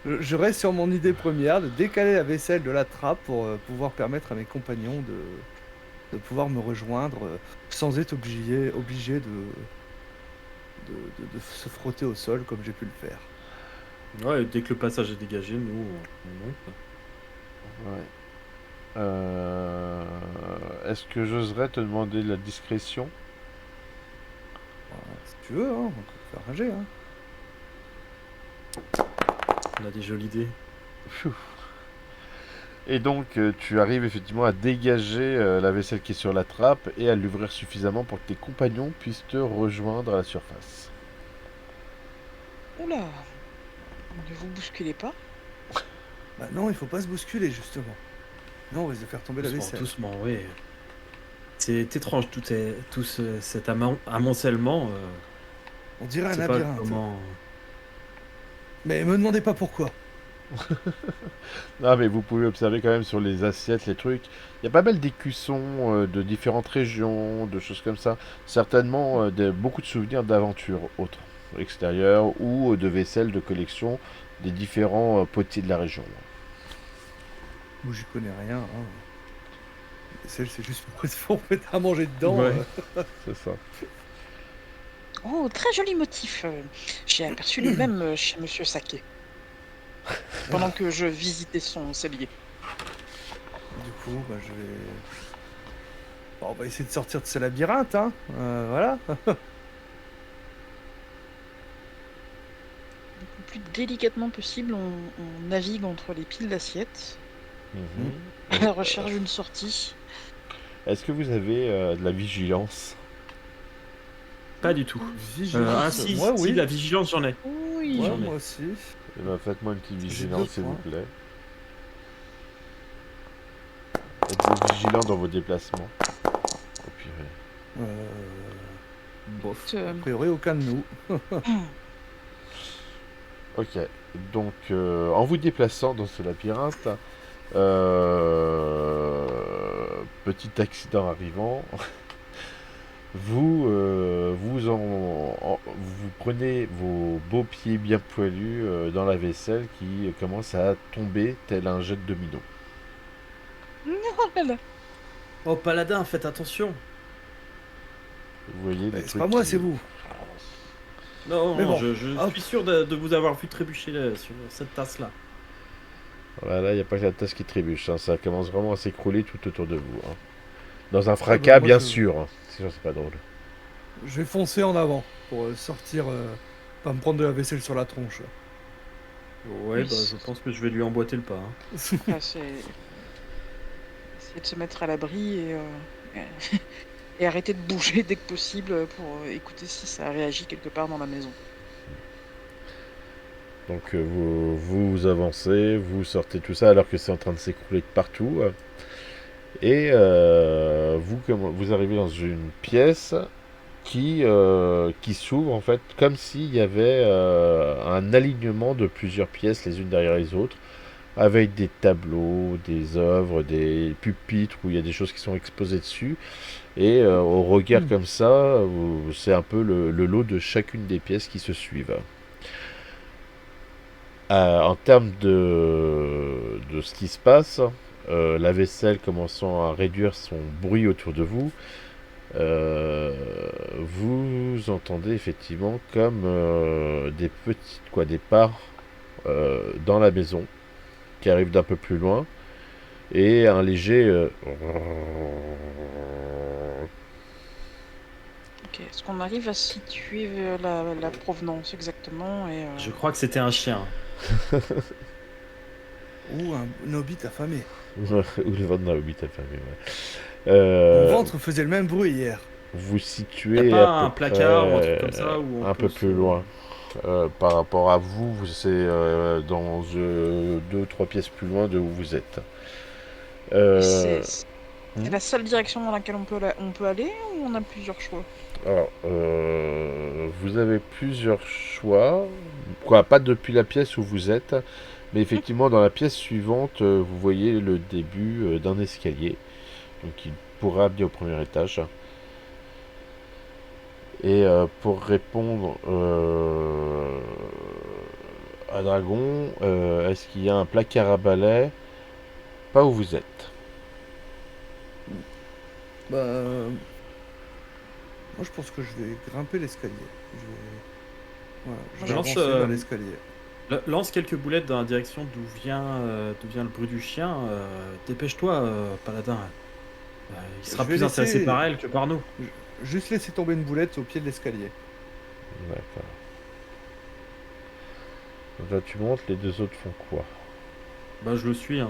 Je reste sur mon idée première de décaler la vaisselle de la trappe pour pouvoir permettre à mes compagnons de pouvoir me rejoindre sans être obligé de se frotter au sol comme j'ai pu le faire. Ouais, et dès que le passage est dégagé, nous, on monte. Ouais. Est-ce que j'oserais te demander de la discrétion? Voilà, si tu veux, hein, on peut faire un jet. Hein. On a des jolies idées. Pfiou. Et donc, tu arrives effectivement à dégager la vaisselle qui est sur la trappe et à l'ouvrir suffisamment pour que tes compagnons puissent te rejoindre à la surface. Oula, ne vous bousculez pas. Bah non, il faut pas se bousculer justement. Non, on risque de faire tomber la Doucement, vaisselle. doucement, oui. C'est étrange, cet amoncellement. On dirait un Je sais pas labyrinthe. comment. Mais me demandez pas pourquoi. Ah, mais vous pouvez observer quand même sur les assiettes, les trucs. Il y a pas mal d'écussons de différentes régions, de choses comme ça. Certainement beaucoup de souvenirs d'aventures autres, extérieures ou de vaisselle de collection des différents potiers de la région. Moi j'y connais rien. Hein. La vaisselle, c'est juste pour mettre à manger dedans. Ouais. C'est ça. Oh, très joli motif. J'ai aperçu les mêmes chez Monsieur Saké. Pendant que je visitais son cellier. Du coup, bah, je vais. Bon, on va essayer de sortir de ce labyrinthe, hein. Voilà. Le plus délicatement possible, on navigue entre les piles d'assiettes Mhm. à la recherche d'une sortie. Est-ce que vous avez de la vigilance? Pas du tout. Vigilance. Si, Moi, si, oui. la vigilance, j'en ai. Oui, Ouais, j'en ai. moi aussi. Eh ben, faites-moi une petite J'ai vigilance, deux s'il vous points. plaît. Êtes-vous vigilant dans vos déplacements? Oh, purée. Bof. Euh, A priori, aucun de nous. Ok, donc en vous déplaçant dans ce labyrinthe, petit accident arrivant, vous prenez vos beaux pieds bien poilus dans la vaisselle qui commence à tomber tel un jet de domino. voilà. Oh, paladin, faites attention. Vous voyez des C'est trucs pas moi, qui- c'est vous. Non, Mais non, bon, je hop. suis sûr de vous avoir vu trébucher sur cette tasse-là. Voilà, il n'y a pas que la tasse qui trébuche, hein, ça commence vraiment à s'écrouler tout autour de vous, hein. Dans un bah, fracas, moi, bien je- sûr, hein. Sinon c'est pas drôle. Je vais foncer en avant pour sortir, pas me prendre de la vaisselle sur la tronche. Ouais, Oui. bah, je pense que je vais lui emboîter le pas. Hein. Enfin, c'est essayer de se mettre à l'abri et arrêter de bouger dès que possible pour écouter si ça réagit quelque part dans la maison. Donc vous avancez, vous sortez tout ça alors que c'est en train de s'écrouler de partout. Et vous arrivez dans une pièce qui s'ouvre en fait comme s'il y avait un alignement de plusieurs pièces les unes derrière les autres, avec des tableaux, des œuvres, des pupitres où il y a des choses qui sont exposées dessus. Et au regard comme ça, c'est un peu le lot de chacune des pièces qui se suivent. En termes de ce qui se passe, la vaisselle commençant à réduire son bruit autour de vous, vous entendez effectivement comme des petites, des parts dans la maison qui arrivent d'un peu plus loin et un léger Ok, est-ce qu'on arrive à situer la provenance exactement et Je crois que c'était un chien. Ou un hobbit affamé. ou le ventre d'un hobbit affamé, ouais. Mon ventre faisait le même bruit hier. Vous Y a situez pas à un peu placard ou un truc près comme ça où on un peut peu plus loin. Par rapport à vous, c'est dans 2 ou 3 pièces plus loin de où vous êtes. et Euh, c'est la seule direction dans laquelle on peut aller ou on a plusieurs choix? alors, vous avez plusieurs choix. Pas depuis la pièce où vous êtes, mais effectivement, dans la pièce suivante, vous voyez le début d'un escalier. Donc, il pourra amener au premier étage. Et pour répondre à Dragon, est-ce qu'il y a un placard à balai? Pas où vous êtes. Bah, moi je pense que je vais grimper l'escalier. Voilà, je vais Lance, avancer vers l'escalier. Lance quelques boulettes dans la direction d'où vient le bruit du chien. Dépêche-toi, Paladin. Il sera Je vais plus intéressé laisser- par elle que par nous. Juste laisser tomber une boulette au pied de l'escalier. D'accord. Donc là, tu montes, les deux autres font quoi? Bah, je le suis. Hein.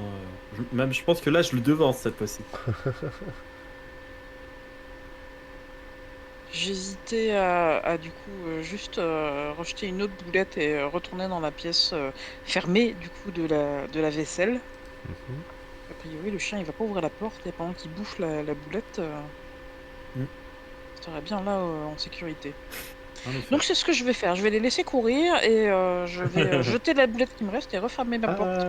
Même, je pense que là, je le devance cette fois-ci. J'hésitais à du coup juste rejeter une autre boulette et retourner dans la pièce fermée du coup de la vaisselle. Mhm. A priori, le chien il va pas ouvrir la porte et pendant qu'il bouffe la boulette, Mm. il serait bien là en sécurité. En effet. Donc c'est ce que je vais faire. Je vais les laisser courir et je vais jeter la boulette qui me reste et refermer ma porte.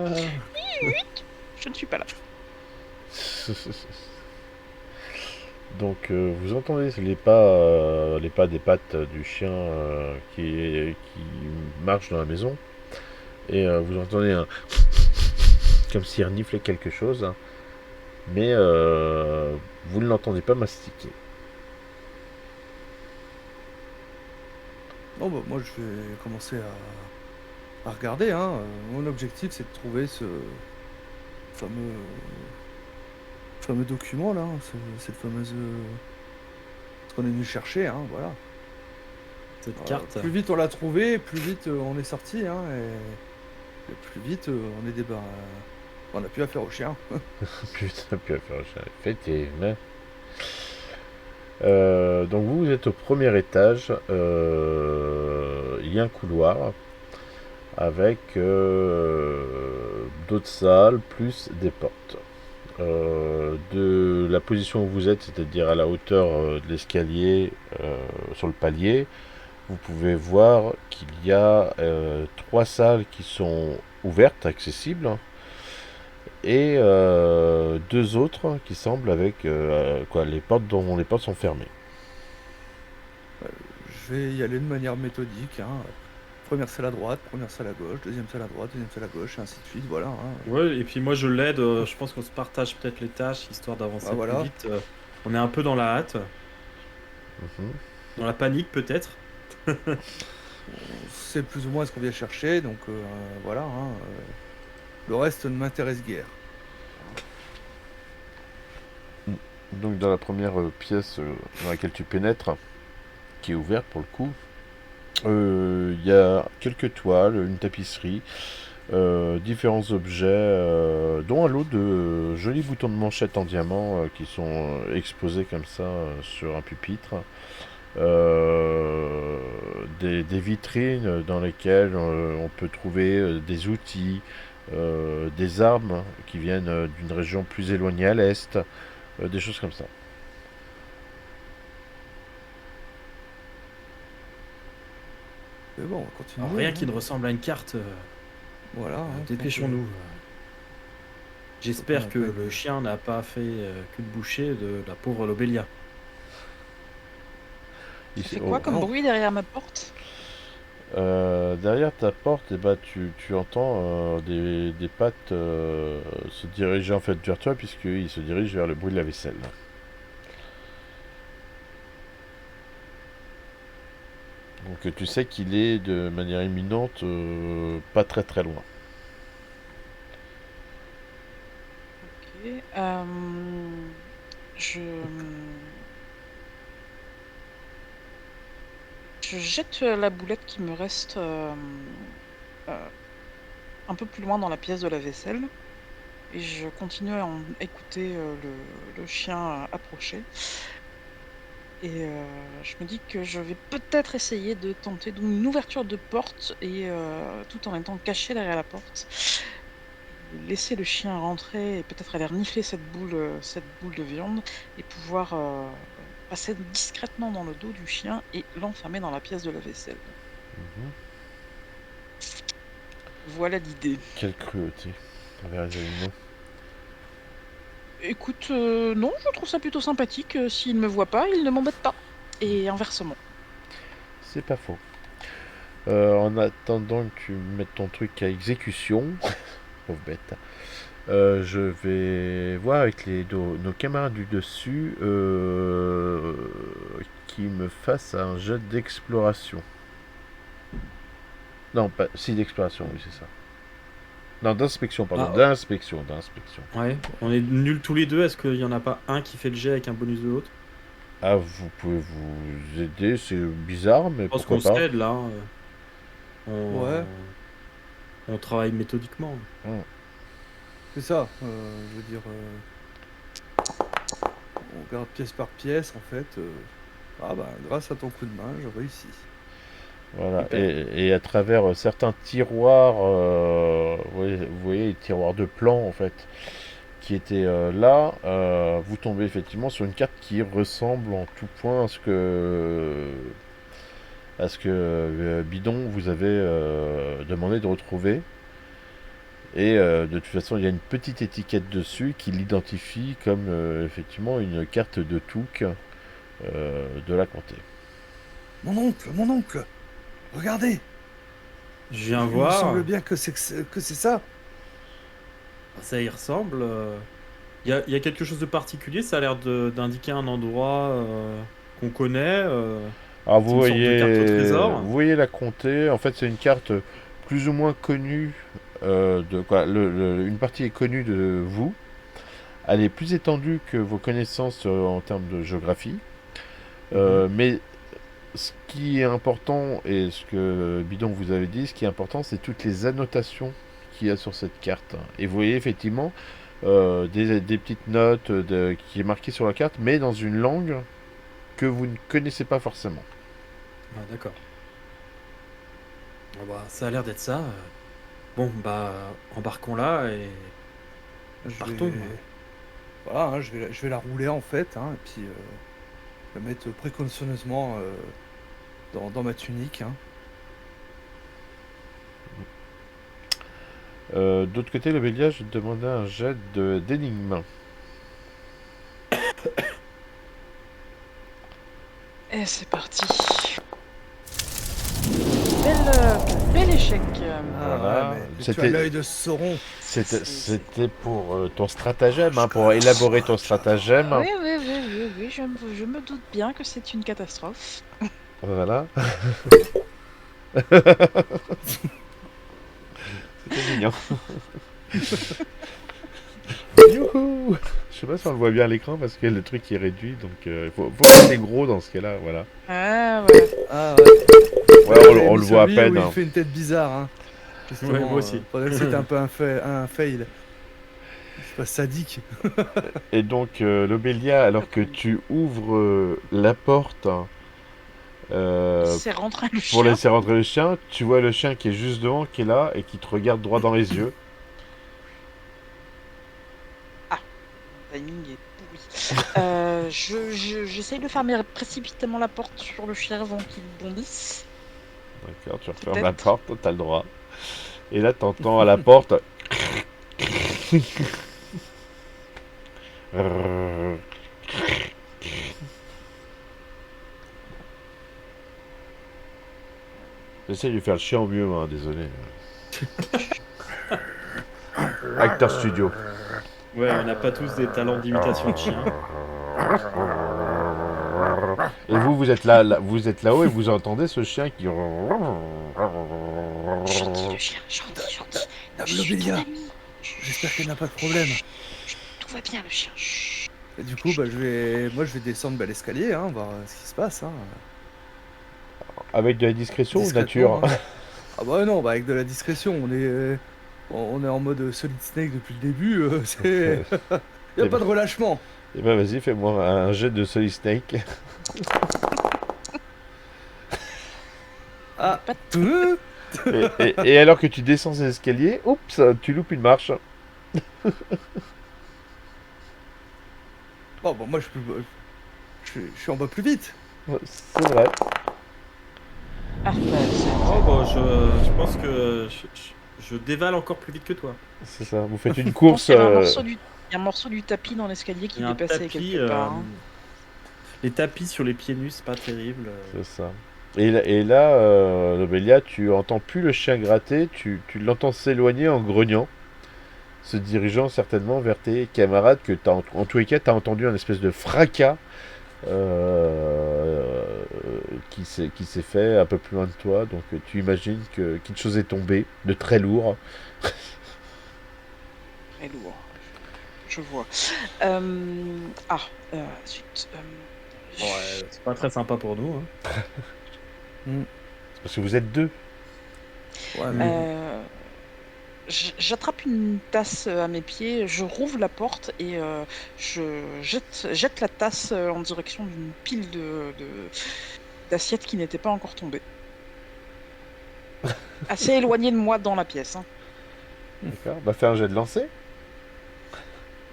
Je ne suis pas là. Donc vous entendez les pas des pattes du chien qui marche dans la maison. Et vous entendez un comme s'il reniflait quelque chose, hein. Mais vous ne l'entendez pas mastiquer. Bon, bah, moi je vais commencer à regarder. Hein. Mon objectif c'est de trouver ce fameux, fameux document là, cette fameuse. Ce qu'on est venu chercher, hein, voilà. Cette carte. Plus vite on l'a trouvé, plus vite on est sorti, hein, et plus vite on est on a plus affaire au chien. Putain, plus à faire effectivement. Donc vous êtes au premier étage. Il y a un couloir avec d'autres salles plus des portes. De la position où vous êtes, c'est-à-dire à la hauteur de l'escalier sur le palier, vous pouvez voir qu'il y a 3 salles qui sont ouvertes, accessibles, et 2 autres qui semblent avec les portes dont les portes sont fermées. Je vais y aller de manière méthodique. Hein. Première salle à droite, première salle à gauche, deuxième salle à droite, deuxième salle à gauche, et ainsi de suite. Voilà. Hein. Ouais, et puis moi je l'aide. Je pense qu'on se partage peut-être les tâches histoire d'avancer Ah, voilà. plus vite. On est un peu dans la hâte, Mhm. dans la panique peut-être. On sait plus ou moins ce qu'on vient chercher, donc voilà. Hein. Le reste ne m'intéresse guère. Donc dans la première pièce dans laquelle tu pénètres, qui est ouverte pour le coup, il y a quelques toiles, une tapisserie, différents objets, dont un lot de jolis boutons de manchette en diamant qui sont exposés comme ça sur un pupitre. des vitrines dans lesquelles on peut trouver des outils, des armes qui viennent d'une région plus éloignée à l'est, des choses comme ça. Mais bon, on va continuer. Alors, rien hein. qui ne ressemble à une carte, Voilà. hein, dépêchons-nous. J'espère que Faut pas- le chien n'a pas fait que de boucher de la pauvre Lobelia. Ça Ici, fait quoi comme non. bruit derrière ma porte? derrière ta porte, eh ben, tu entends des pattes se diriger en fait vers toi, puisqu'il se dirige vers le bruit de la vaisselle. Donc tu sais qu'il est de manière imminente, pas très très loin. Ok. Je... Je jette la boulette qui me reste un peu plus loin dans la pièce de la vaisselle. Et je continue à écouter le chien approcher. Et je me dis que je vais peut-être essayer de tenter une ouverture de porte et tout en étant caché derrière la porte. Laisser le chien rentrer et peut-être aller renifler cette boule de viande et pouvoir passer discrètement dans le dos du chien et l'enfermer dans la pièce de la vaisselle. Mhm. Voilà l'idée. Quelle cruauté envers les animaux. Écoute, non, je trouve ça plutôt sympathique. S'il ne me voit pas, il ne m'embête pas. Et inversement. C'est pas faux. En attendant que tu mettes ton truc à exécution, pauvre bête, je vais voir avec nos camarades du dessus qui me fassent un jet d'exploration. Non, pas si d'exploration, oui c'est ça. Non, d'inspection, pardon, Ah. d'inspection. Ouais, on est nuls tous les deux. Est-ce qu'il y en a pas un qui fait le jet avec un bonus de l'autre? Ah, vous pouvez vous aider, c'est bizarre, mais Je pense pourquoi qu'on pas. s'aide là. On... Ouais. on travaille méthodiquement. C'est ça. Je veux dire, on regarde pièce par pièce, en fait. Ah bah, grâce à ton coup de main, je réussis. Voilà, Super. et à travers certains tiroirs, vous voyez les tiroirs de plans en fait, qui étaient là, vous tombez effectivement sur une carte qui ressemble en tout point à ce que Bidon vous avait demandé de retrouver. Et de toute façon, il y a une petite étiquette dessus qui l'identifie comme effectivement une carte de Touk de la comté. Mon oncle, regardez. Je viens Il me voir. semble bien que c'est ça. Ça y ressemble. Il y a quelque chose de particulier. Ça a l'air d'indiquer un endroit qu'on connaît. Alors C'est une sorte de carte au trésor. vous voyez la comté, en fait c'est une carte plus ou moins connue une partie est connue de vous. Elle est plus étendue que vos connaissances en termes de géographie. Mais ce qui est important, et ce que Bidon vous avait dit, ce qui est important, c'est toutes les annotations qu'il y a sur cette carte. Et vous voyez effectivement des petites notes qui est marquées sur la carte, mais dans une langue que vous ne connaissez pas forcément. Ah, d'accord. Ah bah, ça a l'air d'être ça. Bon, bah, embarquons là et Je partons. vais... Voilà, hein, je vais la rouler en fait, hein, et puis la mettre précautionneusement dans ma tunique. Hein. D'autre côté, le Bélia, je te demandais un jet d'énigme. Et c'est parti. Bel échec. Voilà. Ouais, mais tu as C'était- l'œil de Sauron. C'était pour ton stratagème, hein, pour élaborer ton stratagème. Oui, je me doute bien que c'est une catastrophe. Voilà. C'était mignon. Youhou! Je sais pas si on le voit bien à l'écran parce que le truc est réduit, donc il faut rester gros dans ce cas-là, voilà. Ah, voilà. Ah ouais. Ouais, on le voit à peine. Où hein. il fait une tête bizarre. Hein. Justement, Ouais, moi aussi. faudrait que c'était un peu un fail. C'est pas sadique. Et donc, Lobélia, alors que tu ouvres la porte, C'est rentré le pour chien. laisser rentrer le chien. Tu vois le chien qui est juste devant, qui est là et qui te regarde droit dans les yeux. Le timing est pourri. J'essaye de fermer précipitamment la porte sur le chien avant qu'il bondisse. D'accord, tu refermes Peut-être. la porte, t'as le droit. Et là, t'entends à la porte. J'essaie de lui faire le chien au mieux, hein, désolé. Acteur studio. Ouais, on n'a pas tous des talents d'imitation de chien. Et vous êtes vous êtes là-haut et vous entendez ce chien qui. Gentil le chien, gentil. Dame Je suis ton Lobelia, ami. j'espère qu'elle n'a pas de problème. Tout va bien le chien. Chut. Et du coup, bah, je vais descendre l'escalier, hein, voir ce qui se passe. Hein. Avec de la discrétion ou Discrètement, nature? hein. Ah bah non, bah avec de la discrétion, on est en mode Solid Snake depuis le début, c'est... Y a pas de relâchement. Eh ben vas-y, fais-moi un jet de Solid Snake. Ah, Pas de- Et alors que tu descends ces escaliers, oups, tu loupes une marche. bon, moi je suis en bas plus vite. C'est vrai. Ah, bah, Oh, bah, je pense que je dévale encore plus vite que toi. C'est ça. Vous faites une je pense course. qu'il y avait il y a un morceau du tapis dans l'escalier qui Il y a un dépassait tapis, quelque part. hein. les tapis sur les pieds nus, c'est pas terrible. C'est ça. Et là, Lobelia, tu entends plus le chien gratter, tu l'entends s'éloigner en grognant, se dirigeant certainement vers tes camarades que en tous les cas, tu as entendu un espèce de fracas qui s'est fait un peu plus loin de toi. Donc tu imagines que quelque chose est tombé de très lourd. Très lourd. Je vois. Zut. Ouais, c'est pas très sympa pour nous. Hein. Parce que vous êtes deux. Ouais, mais J'attrape une tasse à mes pieds, je rouvre la porte et je jette la tasse en direction d'une pile d'assiettes qui n'étaient pas encore tombées. Assez éloigné de moi dans la pièce. Hein. D'accord. Bah fais un jet de lancer.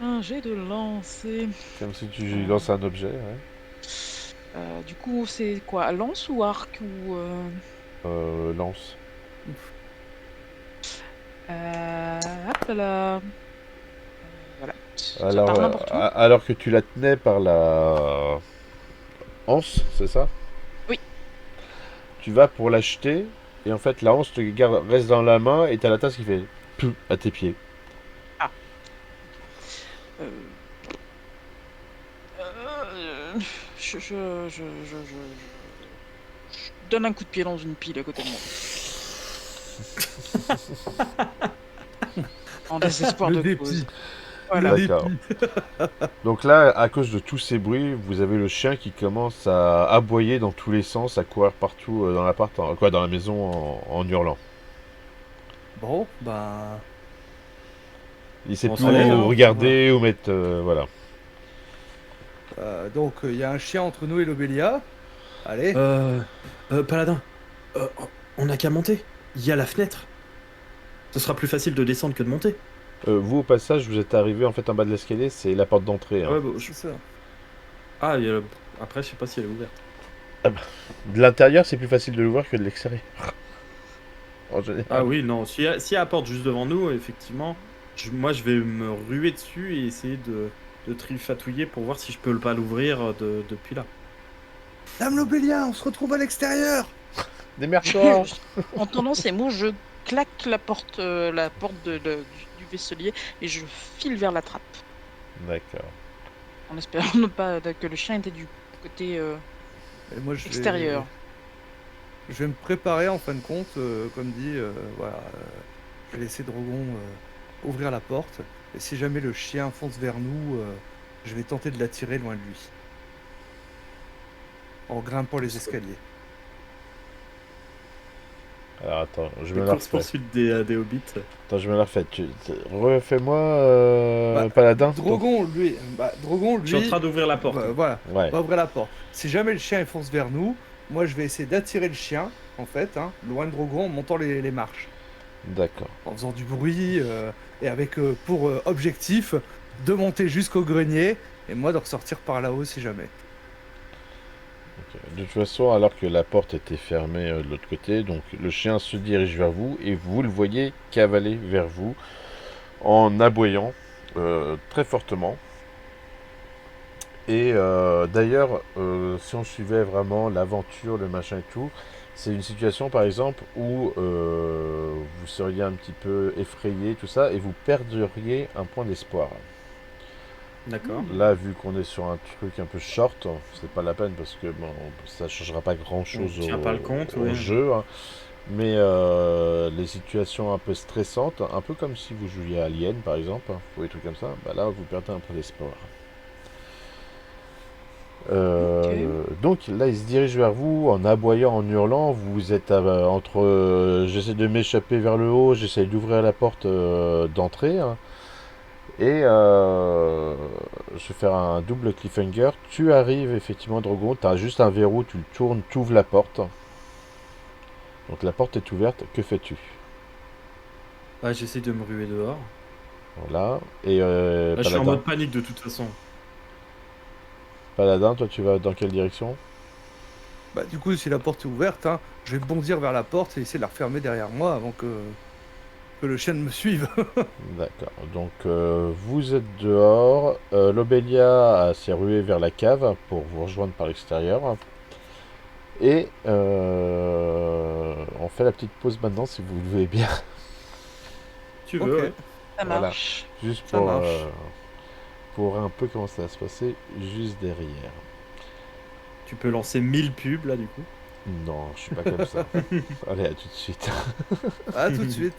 Un jet de lancer. Comme si tu lances un objet. Ouais. Du coup, c'est quoi? Lance ou arc ou Lance. hop là. Voilà. Ça Alors, part n'importe où. alors que tu la tenais par la anse, c'est ça? Oui. Tu vas pour l'acheter, et en fait la anse reste dans la main, et t'as la tasse qui fait pouf à tes pieds. Euh, je donne un coup de pied dans une pile à côté de moi. En désespoir le de dépit. cause. Voilà. Le D'accord. dépit. Donc là, à cause de tous ces bruits, vous avez le chien qui commence à aboyer dans tous les sens, à courir partout dans l'appart, dans la maison en hurlant. Bon, bah... Il sait On plus s'en est, hein. où regarder, où mettre, voilà. donc, il y a un chien entre nous et Lobelia. Allez. Paladin, on n'a qu'à monter. Il y a la fenêtre. Ce sera plus facile de descendre que de monter. Vous, au passage, vous êtes arrivé en fait en bas de l'escalier, c'est la porte d'entrée. Hein. Ouais, bah, C'est ça. Ah, après, je sais pas si elle est ouverte. De l'intérieur, c'est plus facile de le voir que de l'extérieur. En général. Ah oui, non. Si y a la porte juste devant nous, effectivement, moi je vais me ruer dessus et essayer de trifatouiller pour voir si je peux pas l'ouvrir depuis là. Dame Lobelia, on se retrouve à l'extérieur. Démerde-toi. Entendant ces mots, je claque la porte du vaisselier et je file vers la trappe. D'accord. En espérant ne pas que le chien était du côté Et moi, extérieur. Je vais me préparer en fin de compte, comme dit, voilà. Je vais laisser Drogon ouvrir la porte. Et si jamais le chien fonce vers nous, je vais tenter de l'attirer loin de lui. En grimpant les escaliers. Alors attends, je La me la course refais. poursuite des hobbits. Attends, je me la refais. Refais-moi, Bah, Paladin. Drogon, lui, Je suis en train d'ouvrir la porte. voilà, Ouais. on va ouvrir la porte. Si jamais le chien il fonce vers nous, moi je vais essayer d'attirer le chien, en fait, hein, loin de Drogon, en montant les marches. D'accord. En faisant du bruit, et avec pour objectif de monter jusqu'au grenier, et moi de ressortir par là-haut si jamais. Ok. De toute façon, alors que la porte était fermée de l'autre côté, donc le chien se dirige vers vous et vous le voyez cavaler vers vous en aboyant très fortement. Et d'ailleurs, si on suivait vraiment l'aventure, le machin et tout, c'est une situation par exemple où vous seriez un petit peu effrayé, tout ça, et vous perdriez un point d'espoir. D'accord. Là, vu qu'on est sur un truc un peu short, c'est pas la peine parce que bon, ça changera pas grand On chose tient pas le compte, au oui. jeu, hein. Mais les situations un peu stressantes, un peu comme si vous jouiez à Alien par exemple, ou des trucs comme ça, bah là vous perdez un point d'espoir. Donc là, il se dirige vers vous en aboyant, en hurlant. Vous êtes entre j'essaie de m'échapper vers le haut, j'essaie d'ouvrir la porte d'entrée, hein. Et je vais faire un double cliffhanger. Tu arrives effectivement, Drogon, tu as juste un verrou, tu le tournes, tu ouvres la porte. Donc la porte est ouverte, que fais-tu? Ah, j'essaie de me ruer dehors. Voilà. Et Là, je suis en Paladin. mode panique de toute façon. Paladin, toi tu vas dans quelle direction? Bah du coup si la porte est ouverte, hein, je vais bondir vers la porte et essayer de la refermer derrière moi avant que le chien ne me suive. D'accord. Donc vous êtes dehors. Lobelia s'est ruée vers la cave pour vous rejoindre par l'extérieur. Et on fait la petite pause maintenant si vous le voulez bien. Tu Ok, veux, ouais. Ça Voilà. marche. Juste ça marche. pour un peu comment ça va se passer juste derrière. Tu peux lancer 1000 pubs là du coup. Non, je suis pas comme ça. Allez, à tout de suite. À tout de suite.